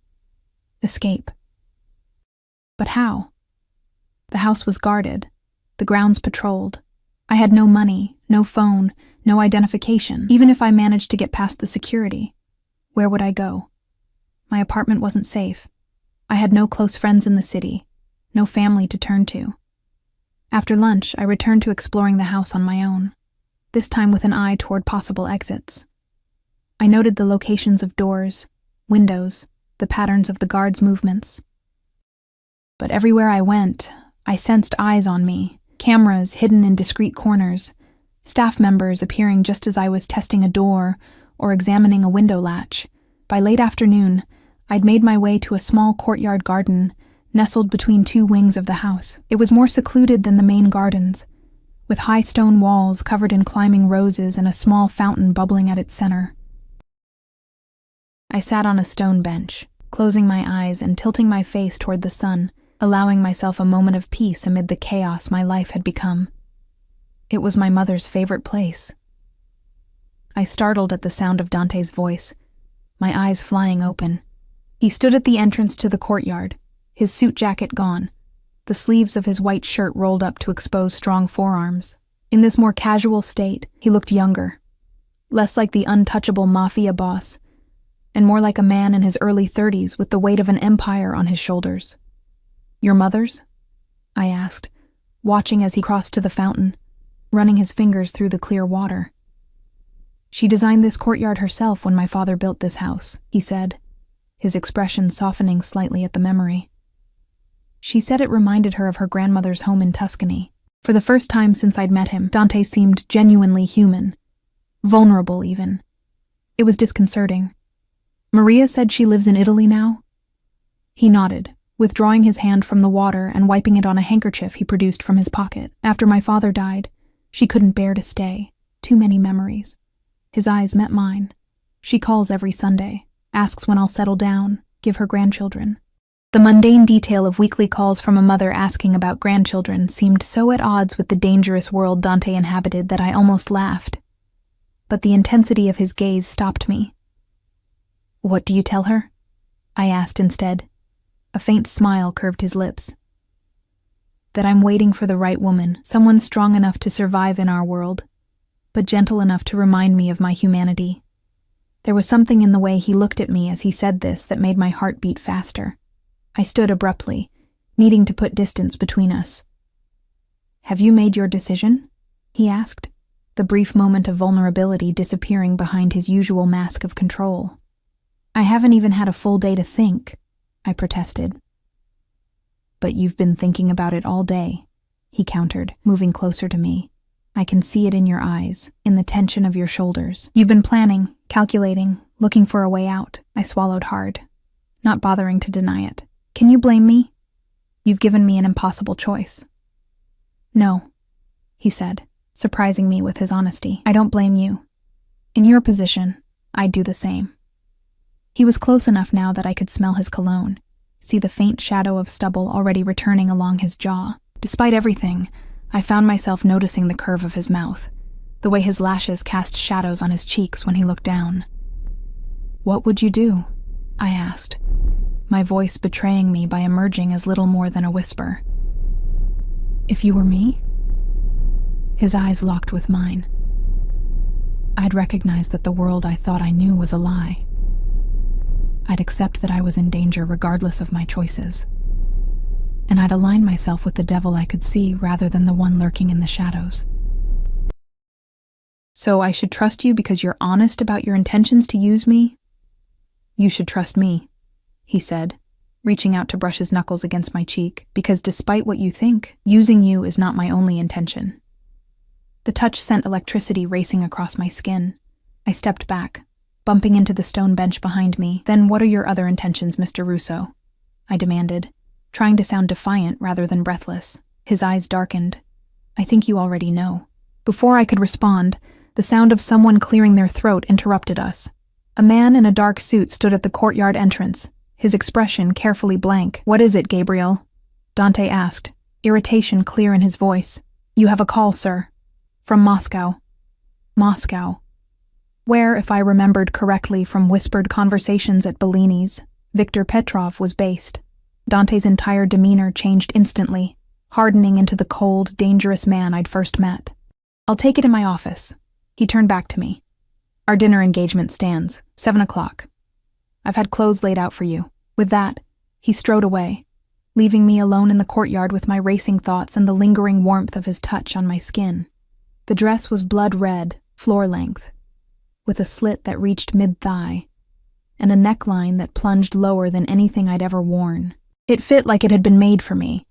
[SPEAKER 1] Escape. But how? The house was guarded, the grounds patrolled, I had no money, no phone, no identification. Even if I managed to get past the security, where would I go? My apartment wasn't safe. I had no close friends in the city, no family to turn to. After lunch, I returned to exploring the house on my own, this time with an eye toward possible exits. I noted the locations of doors, windows, the patterns of the guards' movements. But everywhere I went, I sensed eyes on me, cameras hidden in discreet corners, staff members appearing just as I was testing a door or examining a window latch. By late afternoon, I'd made my way to a small courtyard garden nestled between two wings of the house. It was more secluded than the main gardens, with high stone walls covered in climbing roses and a small fountain bubbling at its center. I sat on a stone bench, closing my eyes and tilting my face toward the sun, allowing myself a moment of peace amid the chaos my life had become. It was my mother's favorite place. I startled at the sound of Dante's voice, my eyes flying open. He stood at the entrance to the courtyard, his suit jacket gone, the sleeves of his white shirt rolled up to expose strong forearms. In this more casual state, he looked younger, less like the untouchable Mafia boss, and more like a man in his early 30s with the weight of an empire on his shoulders. "Your mother's?" I asked, watching as he crossed to the fountain, running his fingers through the clear water. "She designed this courtyard herself when my father built this house," he said, his expression softening slightly at the memory. She said it reminded her of her grandmother's home in Tuscany. For the first time since I'd met him, Dante seemed genuinely human, vulnerable even. It was disconcerting. "Maria said she lives in Italy now?" He nodded, withdrawing his hand from the water and wiping it on a handkerchief he produced from his pocket. "After my father died, she couldn't bear to stay. Too many memories." His eyes met mine. "She calls every Sunday, asks when I'll settle down, give her grandchildren." The mundane detail of weekly calls from a mother asking about grandchildren seemed so at odds with the dangerous world Dante inhabited that I almost laughed. But the intensity of his gaze stopped me. "What do you tell her?" I asked instead. A faint smile curved his lips. "That I'm waiting for the right woman, someone strong enough to survive in our world, but gentle enough to remind me of my humanity." There was something in the way he looked at me as he said this that made my heart beat faster. I stood abruptly, needing to put distance between us. "Have you made your decision?" he asked, the brief moment of vulnerability disappearing behind his usual mask of control. "I haven't even had a full day to think," I protested. "But you've been thinking about it all day," he countered, moving closer to me. "I can see it in your eyes, in the tension of your shoulders. You've been planning, calculating, looking for a way out." I swallowed hard, not bothering to deny it. "Can you blame me? You've given me an impossible choice." "No," he said, surprising me with his honesty. "I don't blame you. In your position, I'd do the same." He was close enough now that I could smell his cologne, see the faint shadow of stubble already returning along his jaw. Despite everything, I found myself noticing the curve of his mouth, the way his lashes cast shadows on his cheeks when he looked down. "What would you do?" I asked, my voice betraying me by emerging as little more than a whisper. "If you were me?" His eyes locked with mine. I'd recognize that the world I thought I knew was a lie. I'd accept that I was in danger regardless of my choices. And I'd align myself with the devil I could see rather than the one lurking in the shadows. "So I should trust you because you're honest about your intentions to use me?" "You should trust me," he said, reaching out to brush his knuckles against my cheek, "because despite what you think, using you is not my only intention." The touch sent electricity racing across my skin. I stepped back, bumping into the stone bench behind me. "Then what are your other intentions, Mr. Russo?" I demanded, trying to sound defiant rather than breathless. His eyes darkened. "I think you already know." Before I could respond, the sound of someone clearing their throat interrupted us. A man in a dark suit stood at the courtyard entrance, his expression carefully blank. "What is it, Gabriel?" Dante asked, irritation clear in his voice. "You have a call, sir. From Moscow." Moscow. Where, if I remembered correctly from whispered conversations at Bellini's, Viktor Petrov was based. Dante's entire demeanor changed instantly, hardening into the cold, dangerous man I'd first met. I'll take it in my office. He turned back to me. Our dinner engagement stands, 7 o'clock. I've had clothes laid out for you. With that, he strode away, leaving me alone in the courtyard with my racing thoughts and the lingering warmth of his touch on my skin. The dress was blood red, floor length, with a slit that reached mid-thigh, and a neckline that plunged lower than anything I'd ever worn. It fit like it had been made for me,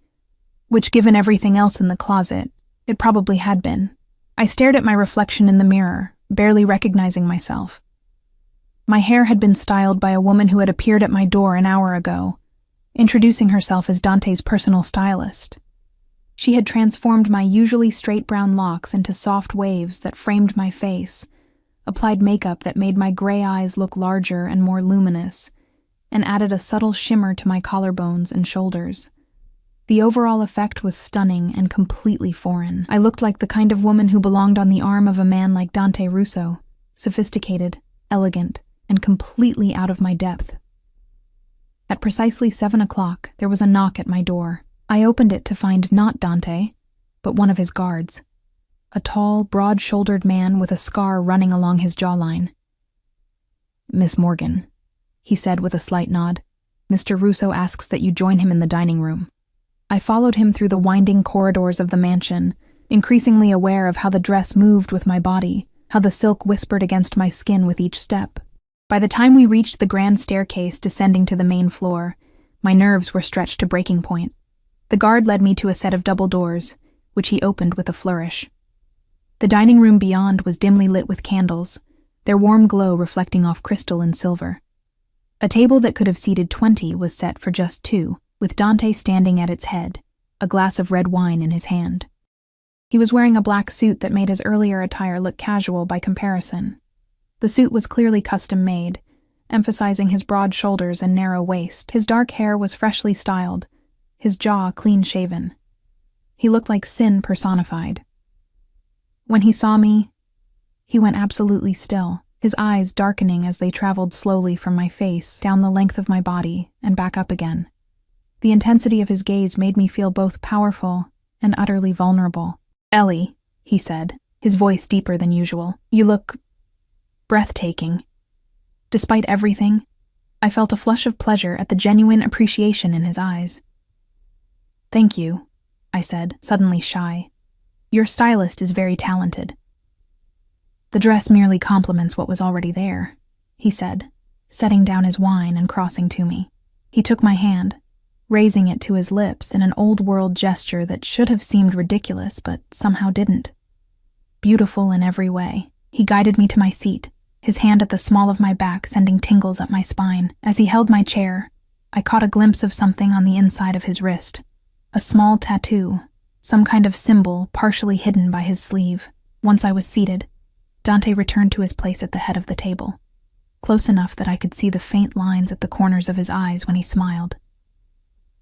[SPEAKER 1] which, given everything else in the closet, it probably had been. I stared at my reflection in the mirror, barely recognizing myself. My hair had been styled by a woman who had appeared at my door an hour ago, introducing herself as Dante's personal stylist. She had transformed my usually straight brown locks into soft waves that framed my face, applied makeup that made my gray eyes look larger and more luminous, and added a subtle shimmer to my collarbones and shoulders. The overall effect was stunning and completely foreign. I looked like the kind of woman who belonged on the arm of a man like Dante Russo, sophisticated, elegant, and completely out of my depth. At precisely 7 o'clock, there was a knock at my door. I opened it to find not Dante, but one of his guards. A tall, broad-shouldered man with a scar running along his jawline. "Miss Morgan," he said with a slight nod. "Mr. Russo asks that you join him in the dining room." I followed him through the winding corridors of the mansion, increasingly aware of how the dress moved with my body, how the silk whispered against my skin with each step. By the time we reached the grand staircase descending to the main floor, my nerves were stretched to breaking point. The guard led me to a set of double doors, which he opened with a flourish. The dining room beyond was dimly lit with candles, their warm glow reflecting off crystal and silver. A table that could have seated 20 was set for just 2, with Dante standing at its head, a glass of red wine in his hand. He was wearing a black suit that made his earlier attire look casual by comparison. The suit was clearly custom-made, emphasizing his broad shoulders and narrow waist. His dark hair was freshly styled, his jaw clean-shaven. He looked like sin personified. When he saw me, he went absolutely still, his eyes darkening as they traveled slowly from my face down the length of my body and back up again. The intensity of his gaze made me feel both powerful and utterly vulnerable. "Ellie," he said, his voice deeper than usual, "you look breathtaking." Despite everything, I felt a flush of pleasure at the genuine appreciation in his eyes. "Thank you," I said, suddenly shy. "Your stylist is very talented." "The dress merely complements what was already there," he said, setting down his wine and crossing to me. He took my hand, raising it to his lips in an old-world gesture that should have seemed ridiculous but somehow didn't. Beautiful in every way, he guided me to my seat, his hand at the small of my back sending tingles up my spine. As he held my chair, I caught a glimpse of something on the inside of his wrist, a small tattoo, some kind of symbol partially hidden by his sleeve. Once I was seated, Dante returned to his place at the head of the table, close enough that I could see the faint lines at the corners of his eyes when he smiled.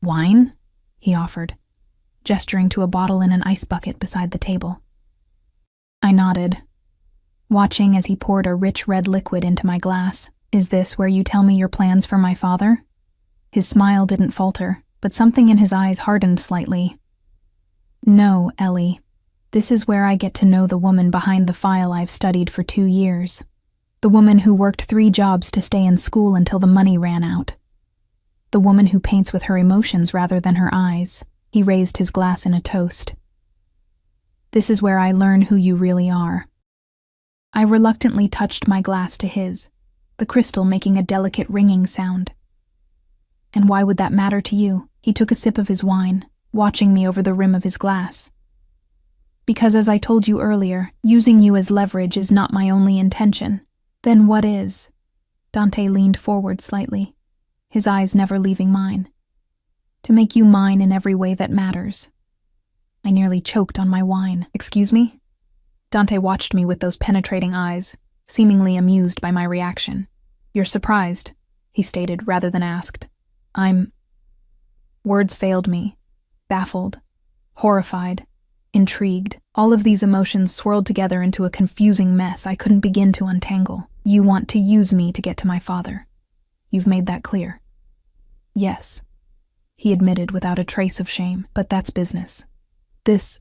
[SPEAKER 1] "Wine?" he offered, gesturing to a bottle in an ice bucket beside the table. I nodded, watching as he poured a rich red liquid into my glass. "Is this where you tell me your plans for my father?" His smile didn't falter, but something in his eyes hardened slightly. "No, Ellie. This is where I get to know the woman behind the file I've studied for 2 years. The woman who worked 3 jobs to stay in school until the money ran out. The woman who paints with her emotions rather than her eyes." He raised his glass in a toast. "This is where I learn who you really are." I reluctantly touched my glass to his, the crystal making a delicate ringing sound. "And why would that matter to you?" He took a sip of his wine, watching me over the rim of his glass. "Because as I told you earlier, using you as leverage is not my only intention." "Then what is?" Dante leaned forward slightly, his eyes never leaving mine. "To make you mine in every way that matters." I nearly choked on my wine. "Excuse me?" Dante watched me with those penetrating eyes, seemingly amused by my reaction. "You're surprised," he stated rather than asked. Words failed me. Baffled, horrified, intrigued. All of these emotions swirled together into a confusing mess I couldn't begin to untangle. "You want to use me to get to my father. You've made that clear." "Yes," he admitted without a trace of shame, "but that's business. This..."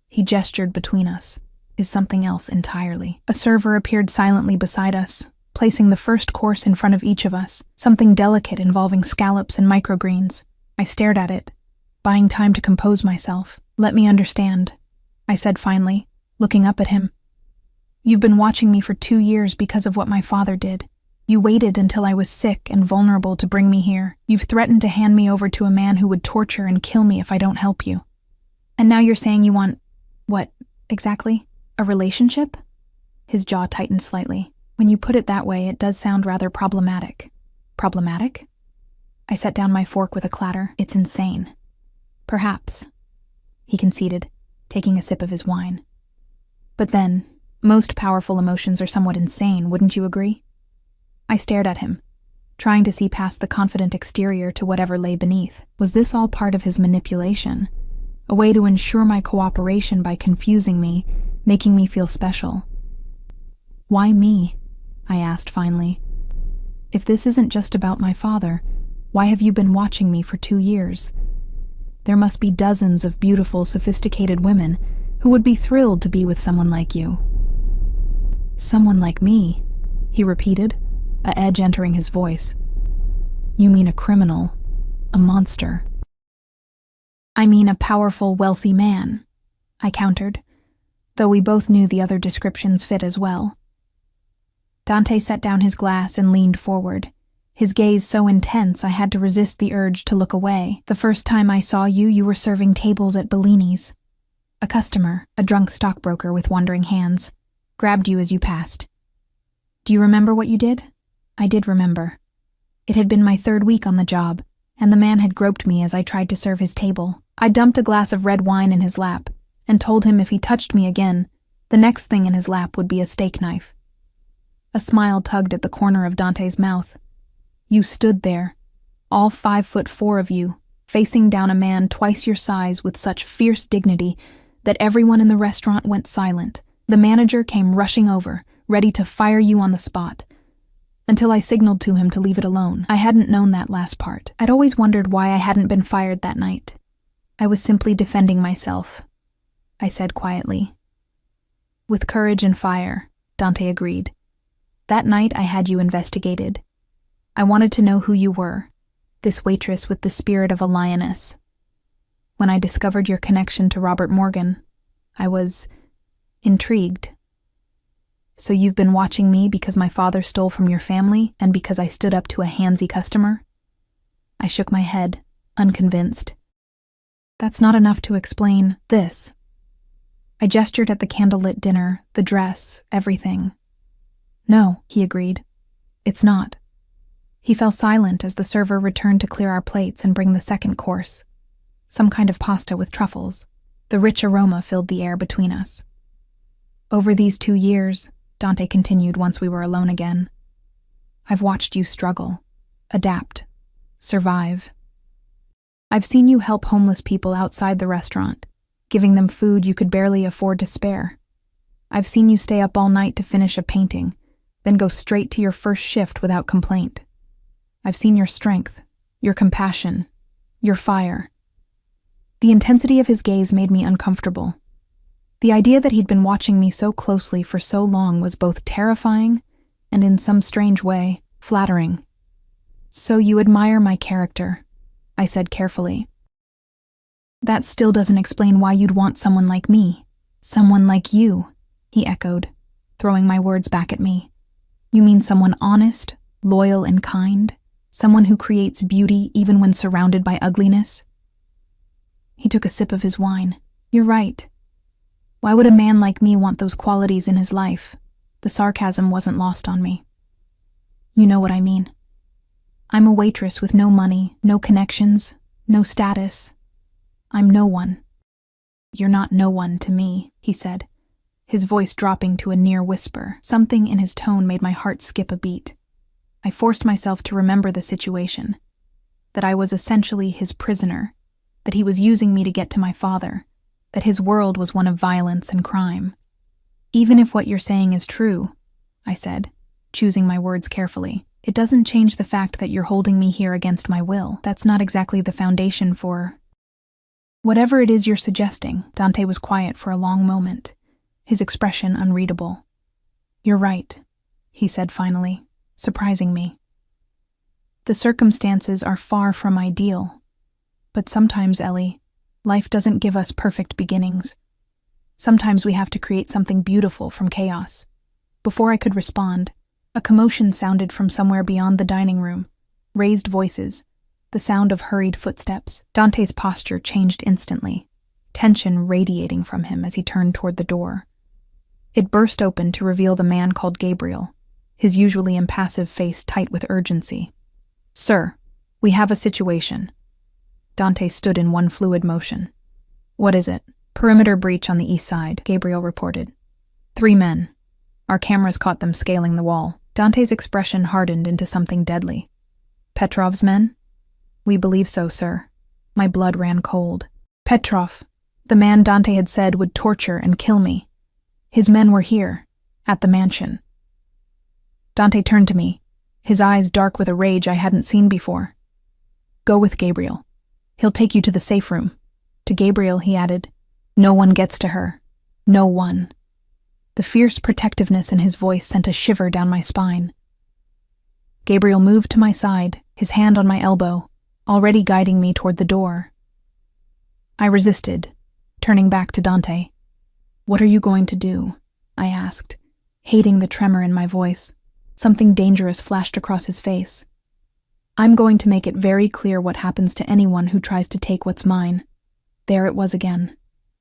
[SPEAKER 1] He gestured between us, is something else entirely. A server appeared silently beside us, placing the first course in front of each of us, something delicate involving scallops and microgreens. I stared at it, buying time to compose myself. "Let me understand," I said finally, looking up at him. "You've been watching me for 2 years because of what my father did. You waited until I was sick and vulnerable to bring me here. You've threatened to hand me over to a man who would torture and kill me if I don't help you. And now you're saying you want, what, exactly? A relationship?" His jaw tightened slightly. "When you put it that way, it does sound rather problematic." "Problematic?" I set down my fork with a clatter. "It's insane." "Perhaps," he conceded, taking a sip of his wine. "But then, most powerful emotions are somewhat insane, wouldn't you agree?" I stared at him, trying to see past the confident exterior to whatever lay beneath. Was this all part of his manipulation? A way to ensure my cooperation by confusing me, making me feel special? "Why me?" I asked finally. "If this isn't just about my father, why have you been watching me for 2 years? There must be dozens of beautiful, sophisticated women who would be thrilled to be with someone like you." "Someone like me," he repeated, a edge entering his voice. "You mean a criminal, a monster?" "I mean a powerful, wealthy man," I countered, though we both knew the other descriptions fit as well. Dante set down his glass and leaned forward, his gaze so intense I had to resist the urge to look away. "The first time I saw you, you were serving tables at Bellini's. A customer, a drunk stockbroker with wandering hands, grabbed you as you passed. Do you remember what you did?" I did remember. It had been my 3rd week on the job, and the man had groped me as I tried to serve his table. I dumped a glass of red wine in his lap and told him if he touched me again, the next thing in his lap would be a steak knife. A smile tugged at the corner of Dante's mouth. "You stood there, all 5'4" of you, facing down a man twice your size with such fierce dignity that everyone in the restaurant went silent. The manager came rushing over, ready to fire you on the spot, until I signaled to him to leave it alone. I hadn't known that last part. I'd always wondered why I hadn't been fired that night. I was simply defending myself," I said quietly. "With courage and fire," Dante agreed. "That night I had you investigated. I wanted to know who you were, this waitress with the spirit of a lioness. When I discovered your connection to Robert Morgan, I was intrigued. So you've been watching me because my father stole from your family and because I stood up to a handsy customer?" I shook my head, unconvinced. "That's not enough to explain this." I gestured at the candlelit dinner, the dress, everything. "No," he agreed. "It's not." He fell silent as the server returned to clear our plates and bring the second course, some kind of pasta with truffles. The rich aroma filled the air between us. "Over these 2 years," Dante continued once we were alone again, "I've watched you struggle, adapt, survive. I've seen you help homeless people outside the restaurant, giving them food you could barely afford to spare. I've seen you stay up all night to finish a painting, then go straight to your first shift without complaint. I've seen your strength, your compassion, your fire." The intensity of his gaze made me uncomfortable. The idea that he'd been watching me so closely for so long was both terrifying and, in some strange way, flattering. "So you admire my character," I said carefully. "That still doesn't explain why you'd want someone like me. Someone like you," he echoed, throwing my words back at me. "You mean someone honest, loyal, and kind? Someone who creates beauty even when surrounded by ugliness?" He took a sip of his wine. "You're right. Why would a man like me want those qualities in his life?" The sarcasm wasn't lost on me. "You know what I mean. I'm a waitress with no money, no connections, no status. I'm no one." "You're not no one to me," he said, his voice dropping to a near whisper. Something in his tone made my heart skip a beat. I forced myself to remember the situation, that I was essentially his prisoner, that he was using me to get to my father, that his world was one of violence and crime. "Even if what you're saying is true," I said, choosing my words carefully, "it doesn't change the fact that you're holding me here against my will. That's not exactly the foundation for whatever it is you're suggesting." Dante was quiet for a long moment, his expression unreadable. "You're right," he said finally, surprising me. "The circumstances are far from ideal. But sometimes, Ellie, life doesn't give us perfect beginnings. Sometimes we have to create something beautiful from chaos." Before I could respond, a commotion sounded from somewhere beyond the dining room. Raised voices, the sound of hurried footsteps. Dante's posture changed instantly, tension radiating from him as he turned toward the door. It burst open to reveal the man called Gabriel, his usually impassive face tight with urgency. "Sir, we have a situation." Dante stood in one fluid motion. "What is it?" "Perimeter breach on the east side," Gabriel reported. "3 men. Our cameras caught them scaling the wall." Dante's expression hardened into something deadly. "Petrov's men?" "We believe so, sir." My blood ran cold. Petrov, the man Dante had said would torture and kill me. His men were here, at the mansion. Dante turned to me, his eyes dark with a rage I hadn't seen before. "Go with Gabriel. He'll take you to the safe room." To Gabriel, he added, "No one gets to her. No one." The fierce protectiveness in his voice sent a shiver down my spine. Gabriel moved to my side, his hand on my elbow, already guiding me toward the door. I resisted, turning back to Dante. "What are you going to do?" I asked, hating the tremor in my voice. Something dangerous flashed across his face. "I'm going to make it very clear what happens to anyone who tries to take what's mine." There it was again,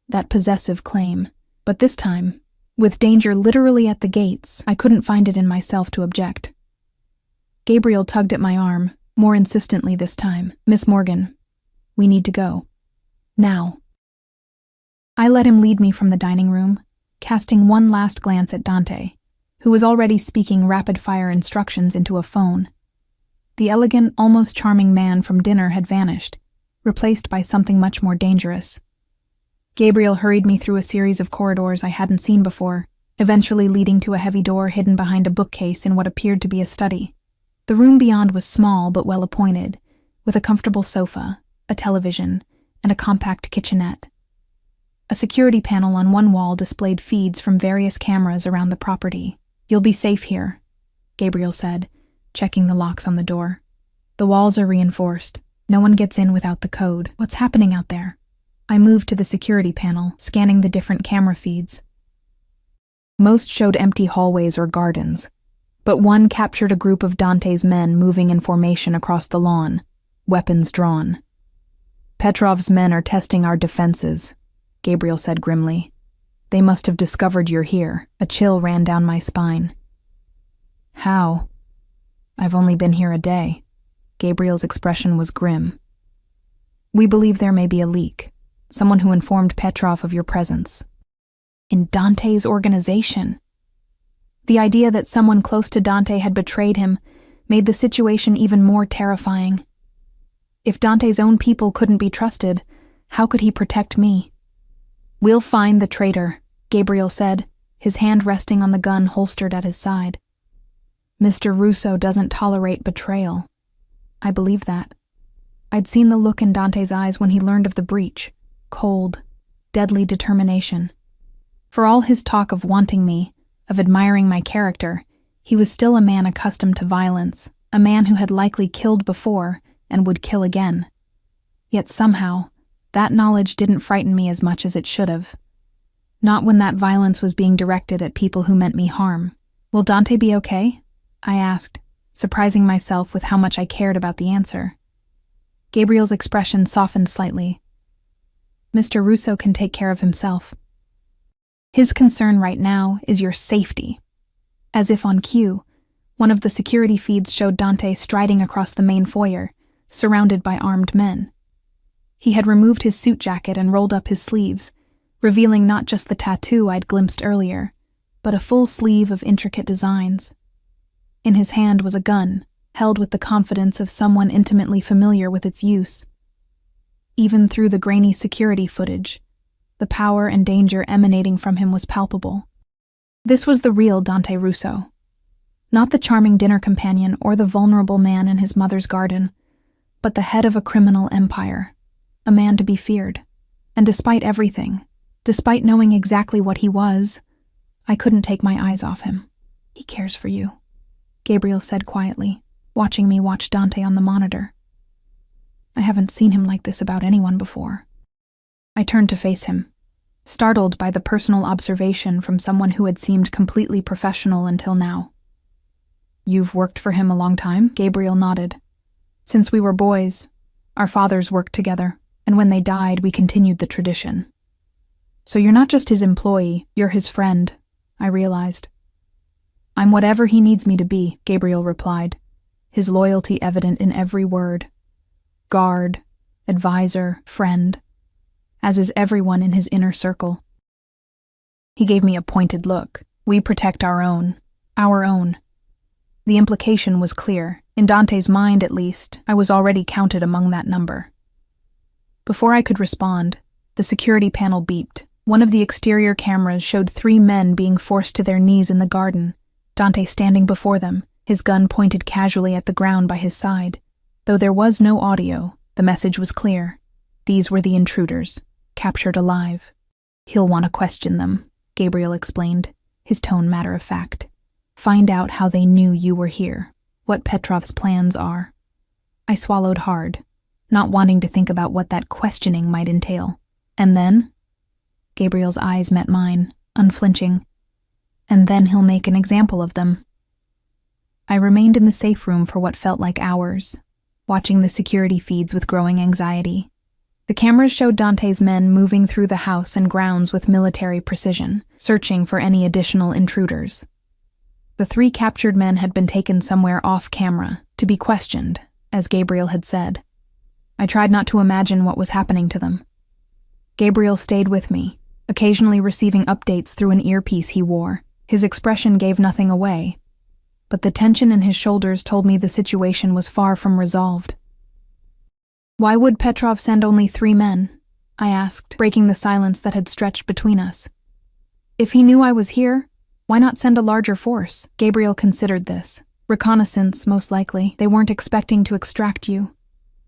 [SPEAKER 1] that possessive claim. But this time, with danger literally at the gates, I couldn't find it in myself to object. Gabriel tugged at my arm, more insistently this time. "Miss Morgan, we need to go. Now." I let him lead me from the dining room, casting one last glance at Dante, who was already speaking rapid-fire instructions into a phone. The elegant, almost charming man from dinner had vanished, replaced by something much more dangerous. Gabriel hurried me through a series of corridors I hadn't seen before, eventually leading to a heavy door hidden behind a bookcase in what appeared to be a study. The room beyond was small but well-appointed, with a comfortable sofa, a television, and a compact kitchenette. A security panel on one wall displayed feeds from various cameras around the property. "You'll be safe here," Gabriel said, checking the locks on the door. "The walls are reinforced. No one gets in without the code. What's happening out there?" I moved to the security panel, scanning the different camera feeds. Most showed empty hallways or gardens, but one captured a group of Dante's men moving in formation across the lawn, weapons drawn. "Petrov's men are testing our defenses," Gabriel said grimly. "They must have discovered you're here." A chill ran down my spine. "How?" "I've only been here a day." Gabriel's expression was grim. "We believe there may be a leak. Someone who informed Petrov of your presence." In Dante's organization? The idea that someone close to Dante had betrayed him made the situation even more terrifying. If Dante's own people couldn't be trusted, how could he protect me? "We'll find the traitor," Gabriel said, his hand resting on the gun holstered at his side. "Mr. Russo doesn't tolerate betrayal." I believed that. I'd seen the look in Dante's eyes when he learned of the breach. Cold, deadly determination. For all his talk of wanting me, of admiring my character, he was still a man accustomed to violence, a man who had likely killed before and would kill again. Yet somehow, that knowledge didn't frighten me as much as it should have. Not when that violence was being directed at people who meant me harm. "Will Dante be okay?" I asked, surprising myself with how much I cared about the answer. Gabriel's expression softened slightly. "Mr. Russo can take care of himself. His concern right now is your safety." As if on cue, one of the security feeds showed Dante striding across the main foyer, surrounded by armed men. He had removed his suit jacket and rolled up his sleeves, revealing not just the tattoo I'd glimpsed earlier, but a full sleeve of intricate designs. In his hand was a gun, held with the confidence of someone intimately familiar with its use. Even through the grainy security footage, the power and danger emanating from him was palpable. This was the real Dante Russo. Not the charming dinner companion or the vulnerable man in his mother's garden, but the head of a criminal empire, a man to be feared. And despite everything, despite knowing exactly what he was, I couldn't take my eyes off him. "He cares for you," Gabriel said quietly, watching me watch Dante on the monitor. I haven't seen him like this about anyone before. I turned to face him, startled by the personal observation from someone who had seemed completely professional until now. "You've worked for him a long time?" Gabriel nodded. "Since we were boys. Our fathers worked together, and when they died, we continued the tradition." "So you're not just his employee, you're his friend," I realized. "I'm whatever he needs me to be," Gabriel replied, his loyalty evident in every word. "Guard, advisor, friend, as is everyone in his inner circle." He gave me a pointed look. "We protect our own. Our own." The implication was clear. In Dante's mind, at least, I was already counted among that number. Before I could respond, the security panel beeped. One of the exterior cameras showed 3 men being forced to their knees in the garden, Dante standing before them, his gun pointed casually at the ground by his side. Though there was no audio, the message was clear. These were the intruders, captured alive. "He'll want to question them," Gabriel explained, his tone matter-of-fact. "Find out how they knew you were here, what Petrov's plans are." I swallowed hard, not wanting to think about what that questioning might entail. "And then?" Gabriel's eyes met mine, unflinching. "And then he'll make an example of them." I remained in the safe room for what felt like hours, watching the security feeds with growing anxiety. The cameras showed Dante's men moving through the house and grounds with military precision, searching for any additional intruders. The 3 captured men had been taken somewhere off-camera, to be questioned, as Gabriel had said. I tried not to imagine what was happening to them. Gabriel stayed with me, occasionally receiving updates through an earpiece he wore. His expression gave nothing away, but the tension in his shoulders told me the situation was far from resolved. "Why would Petrov send only 3 men?" I asked, breaking the silence that had stretched between us. "If he knew I was here, why not send a larger force?" Gabriel considered this. "Reconnaissance, most likely. They weren't expecting to extract you.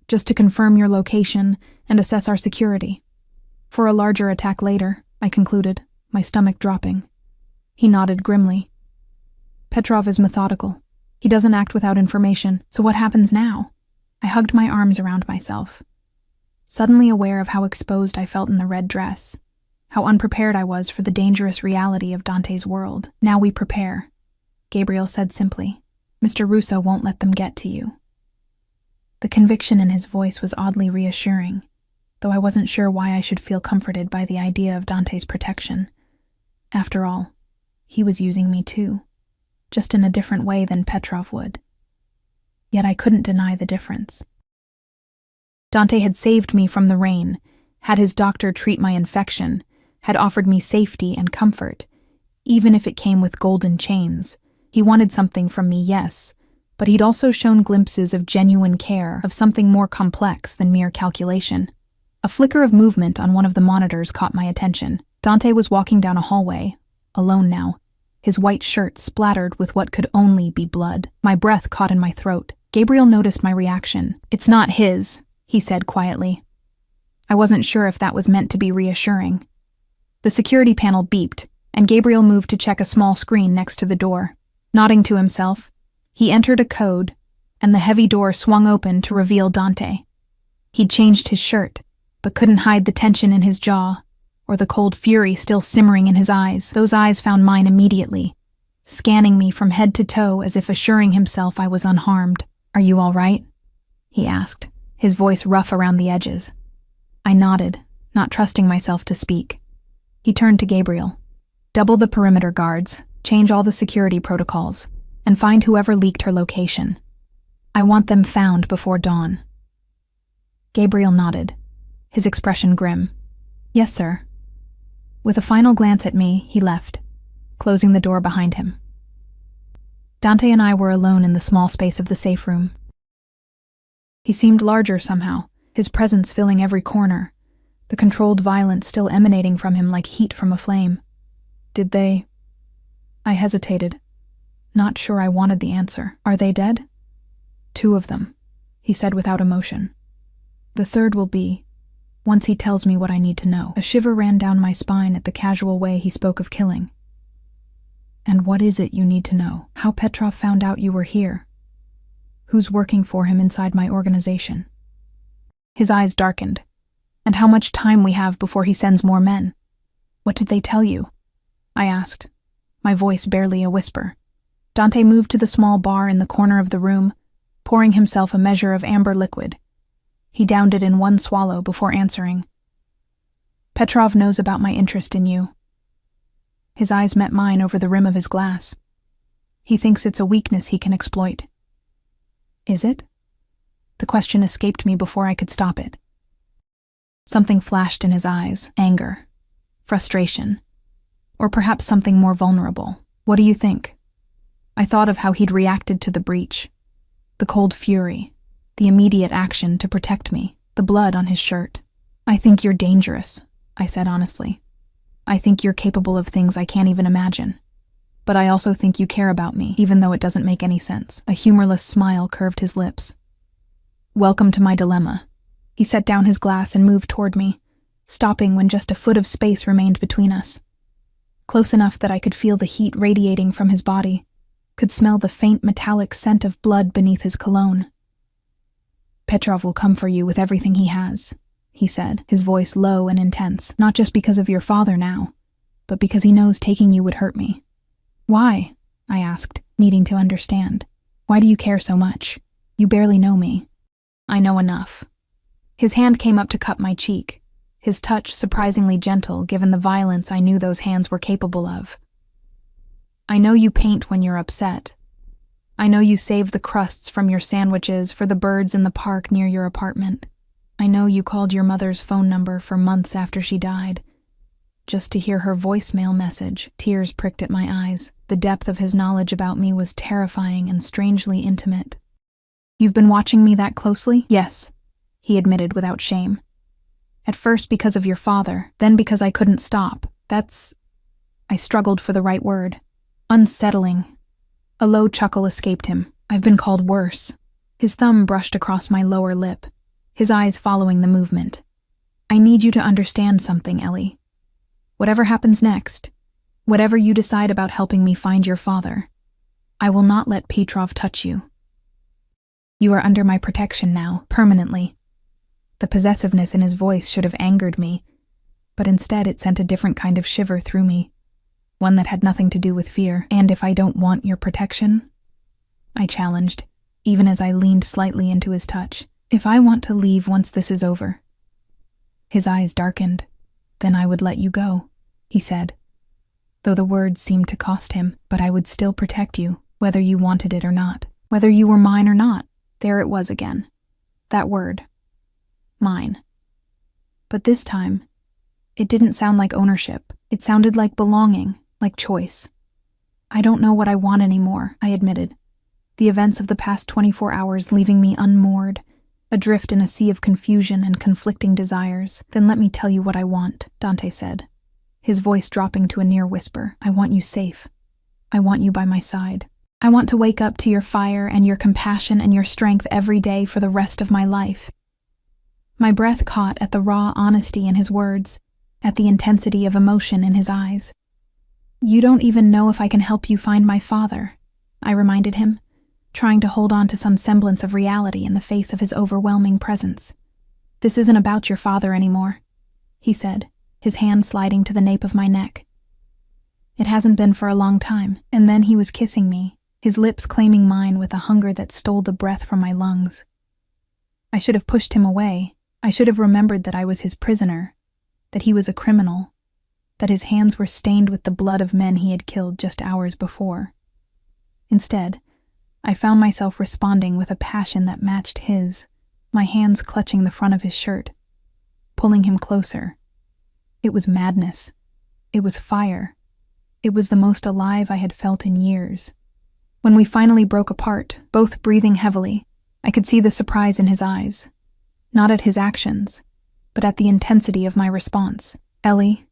[SPEAKER 1] Just to confirm your location and assess our security. For a larger attack later," I concluded, my stomach dropping. He nodded grimly. "Petrov is methodical. He doesn't act without information, so what happens now?" I hugged my arms around myself, suddenly aware of how exposed I felt in the red dress, how unprepared I was for the dangerous reality of Dante's world. "Now we prepare," Gabriel said simply. "Mr. Russo won't let them get to you." The conviction in his voice was oddly reassuring, though I wasn't sure why I should feel comforted by the idea of Dante's protection. After all, he was using me too, just in a different way than Petrov would. Yet I couldn't deny the difference. Dante had saved me from the rain, had his doctor treat my infection, had offered me safety and comfort, even if it came with golden chains. He wanted something from me, yes, but he'd also shown glimpses of genuine care, of something more complex than mere calculation. A flicker of movement on one of the monitors caught my attention. Dante was walking down a hallway, alone now, his white shirt splattered with what could only be blood. My breath caught in my throat. Gabriel noticed my reaction. "It's not his," he said quietly. I wasn't sure if that was meant to be reassuring. The security panel beeped, and Gabriel moved to check a small screen next to the door. Nodding to himself, he entered a code, and the heavy door swung open to reveal Dante. He'd changed his shirt, but couldn't hide the tension in his jaw, or the cold fury still simmering in his eyes. Those eyes found mine immediately, scanning me from head to toe as if assuring himself I was unharmed. "Are you all right?" he asked, his voice rough around the edges. I nodded, not trusting myself to speak. He turned to Gabriel. "Double the perimeter guards, change all the security protocols, and find whoever leaked her location. I want them found before dawn." Gabriel nodded, his expression grim. "Yes, sir." With a final glance at me, he left, closing the door behind him. Dante and I were alone in the small space of the safe room. He seemed larger somehow, his presence filling every corner, the controlled violence still emanating from him like heat from a flame. "Did they—" I hesitated, not sure I wanted the answer. "Are they dead?" "2 of them," he said without emotion. "The 3rd will be, once he tells me what I need to know." A shiver ran down my spine at the casual way he spoke of killing. And what is it you need to know? How Petrov found out you were here? Who's working for him inside my organization? His eyes darkened. And how much time we have before he sends more men? What did they tell you? I asked, my voice barely a whisper. Dante moved to the small bar in the corner of the room, pouring himself a measure of amber liquid. He downed it in one swallow before answering. Petrov knows about my interest in you. His eyes met mine over the rim of his glass. He thinks it's a weakness he can exploit. Is it? The question escaped me before I could stop it. Something flashed in his eyes, anger, frustration, or perhaps something more vulnerable. What do you think? I thought of how he'd reacted to the breach, the cold fury, the immediate action to protect me, the blood on his shirt. I think you're dangerous, I said honestly. I think you're capable of things I can't even imagine. But I also think you care about me, even though it doesn't make any sense. A humorless smile curved his lips. Welcome to my dilemma. He set down his glass and moved toward me, stopping when just a foot of space remained between us. Close enough that I could feel the heat radiating from his body, could smell the faint metallic scent of blood beneath his cologne. Petrov will come for you with everything he has, he said, his voice low and intense, not just because of your father now, but because he knows taking you would hurt me. Why? I asked, needing to understand. Why do you care so much? You barely know me. I know enough. His hand came up to cup my cheek, his touch surprisingly gentle given the violence I knew those hands were capable of. I know you paint when you're upset. I know you save the crusts from your sandwiches for the birds in the park near your apartment. I know you called your mother's phone number for months after she died. Just to hear her voicemail message, tears pricked at my eyes. The depth of his knowledge about me was terrifying and strangely intimate. You've been watching me that closely? Yes, he admitted without shame. At first because of your father, then because I couldn't stop. I struggled for the right word. Unsettling. A low chuckle escaped him. I've been called worse. His thumb brushed across my lower lip, his eyes following the movement. I need you to understand something, Ellie. Whatever happens next, whatever you decide about helping me find your father, I will not let Petrov touch you. You are under my protection now, permanently. The possessiveness in his voice should have angered me, but instead it sent a different kind of shiver through me, one that had nothing to do with fear. And if I don't want your protection? I challenged, even as I leaned slightly into his touch. If I want to leave once this is over. His eyes darkened. Then I would let you go, he said, though the words seemed to cost him, but I would still protect you, whether you wanted it or not, whether you were mine or not. There it was again. That word. Mine. But this time, it didn't sound like ownership. It sounded like belonging, like choice. I don't know what I want anymore, I admitted. The events of the past 24 hours leaving me unmoored, adrift in a sea of confusion and conflicting desires. Then let me tell you what I want, Dante said, his voice dropping to a near whisper. I want you safe. I want you by my side. I want to wake up to your fire and your compassion and your strength every day for the rest of my life. My breath caught at the raw honesty in his words, at the intensity of emotion in his eyes. You don't even know if I can help you find my father, I reminded him, trying to hold on to some semblance of reality in the face of his overwhelming presence. This isn't about your father anymore, he said, his hand sliding to the nape of my neck. It hasn't been for a long time, and then he was kissing me, his lips claiming mine with a hunger that stole the breath from my lungs. I should have pushed him away. I should have remembered that I was his prisoner, that he was a criminal, that his hands were stained with the blood of men he had killed just hours before. Instead, I found myself responding with a passion that matched his, my hands clutching the front of his shirt, pulling him closer. It was madness. It was fire. It was the most alive I had felt in years. When we finally broke apart, both breathing heavily, I could see the surprise in his eyes, not at his actions, but at the intensity of my response. Ellie,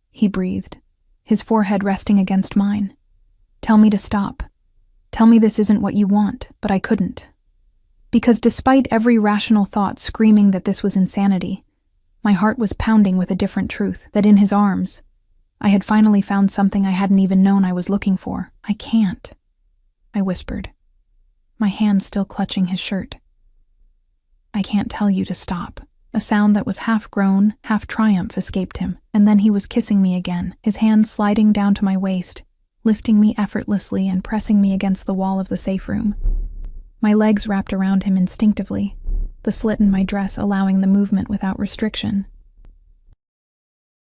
[SPEAKER 1] he breathed, his forehead resting against mine. Tell me to stop. Tell me this isn't what you want, but I couldn't. Because despite every rational thought screaming that this was insanity, my heart was pounding with a different truth, that in his arms, I had finally found something I hadn't even known I was looking for. I can't, I whispered, my hand still clutching his shirt. I can't tell you to stop. A sound that was half groan, half triumph escaped him, and then he was kissing me again, his hand sliding down to my waist, lifting me effortlessly and pressing me against the wall of the safe room. My legs wrapped around him instinctively, the slit in my dress allowing the movement without restriction.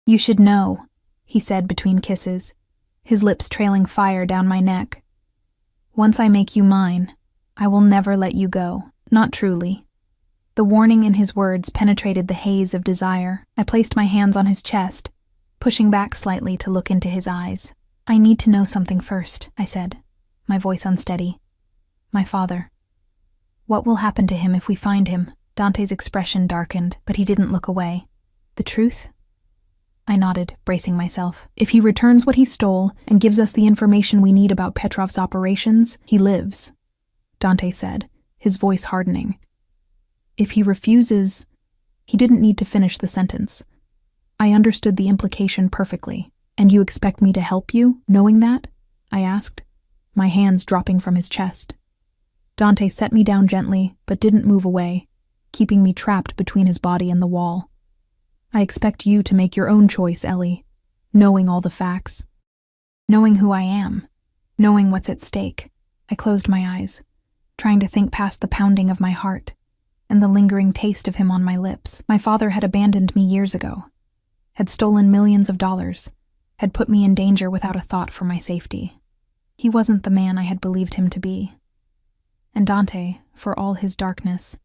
[SPEAKER 1] You should know, he said between kisses, his lips trailing fire down my neck. Once I make you mine, I will never let you go, not truly. The warning in his words penetrated the haze of desire. I placed my hands on his chest, pushing back slightly to look into his eyes. I need to know something first, I said, my voice unsteady. My father. What will happen to him if we find him? Dante's expression darkened, but he didn't look away. The truth? I nodded, bracing myself. If he returns what he stole and gives us the information we need about Petrov's operations, he lives, Dante said, his voice hardening. If he refuses, he didn't need to finish the sentence. I understood the implication perfectly. And you expect me to help you, knowing that? I asked, my hands dropping from his chest. Dante set me down gently, but didn't move away, keeping me trapped between his body and the wall. I expect you to make your own choice, Ellie, knowing all the facts. Knowing who I am, knowing what's at stake. I closed my eyes, trying to think past the pounding of my heart and the lingering taste of him on my lips. My father had abandoned me years ago, had stolen millions of dollars, had put me in danger without a thought for my safety. He wasn't the man I had believed him to be. And Dante, for all his darkness,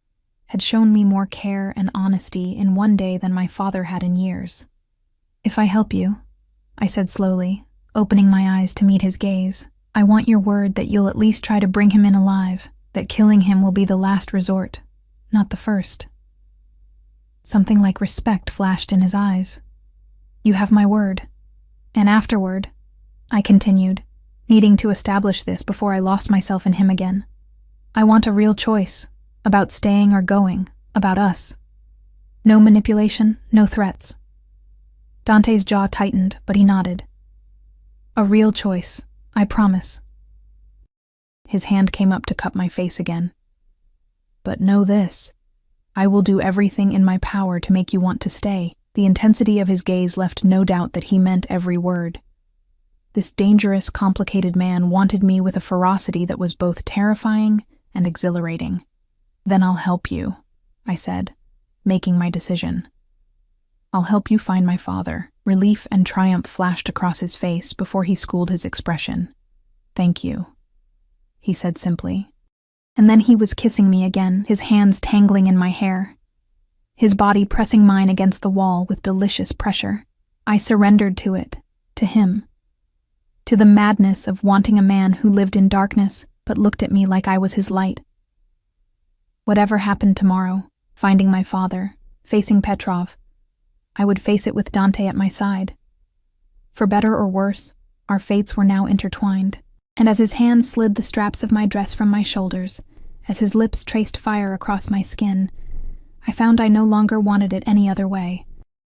[SPEAKER 1] had shown me more care and honesty in one day than my father had in years. If I help you, I said slowly, opening my eyes to meet his gaze, I want your word that you'll at least try to bring him in alive, that killing him will be the last resort, not the first. Something like respect flashed in his eyes. You have my word. And afterward, I continued, needing to establish this before I lost myself in him again. I want a real choice, about staying or going, about us. No manipulation, no threats. Dante's jaw tightened, but he nodded. A real choice, I promise. His hand came up to cup my face again. But know this, I will do everything in my power to make you want to stay. The intensity of his gaze left no doubt that he meant every word. This dangerous, complicated man wanted me with a ferocity that was both terrifying and exhilarating. Then I'll help you, I said, making my decision. I'll help you find my father. Relief and triumph flashed across his face before he schooled his expression. Thank you, he said simply. And then he was kissing me again, his hands tangling in my hair, his body pressing mine against the wall with delicious pressure. I surrendered to it, to him, to the madness of wanting a man who lived in darkness but looked at me like I was his light. Whatever happened tomorrow, finding my father, facing Petrov, I would face it with Dante at my side. For better or worse, our fates were now intertwined, and as his hand slid the straps of my dress from my shoulders, as his lips traced fire across my skin, I found I no longer wanted it any other way.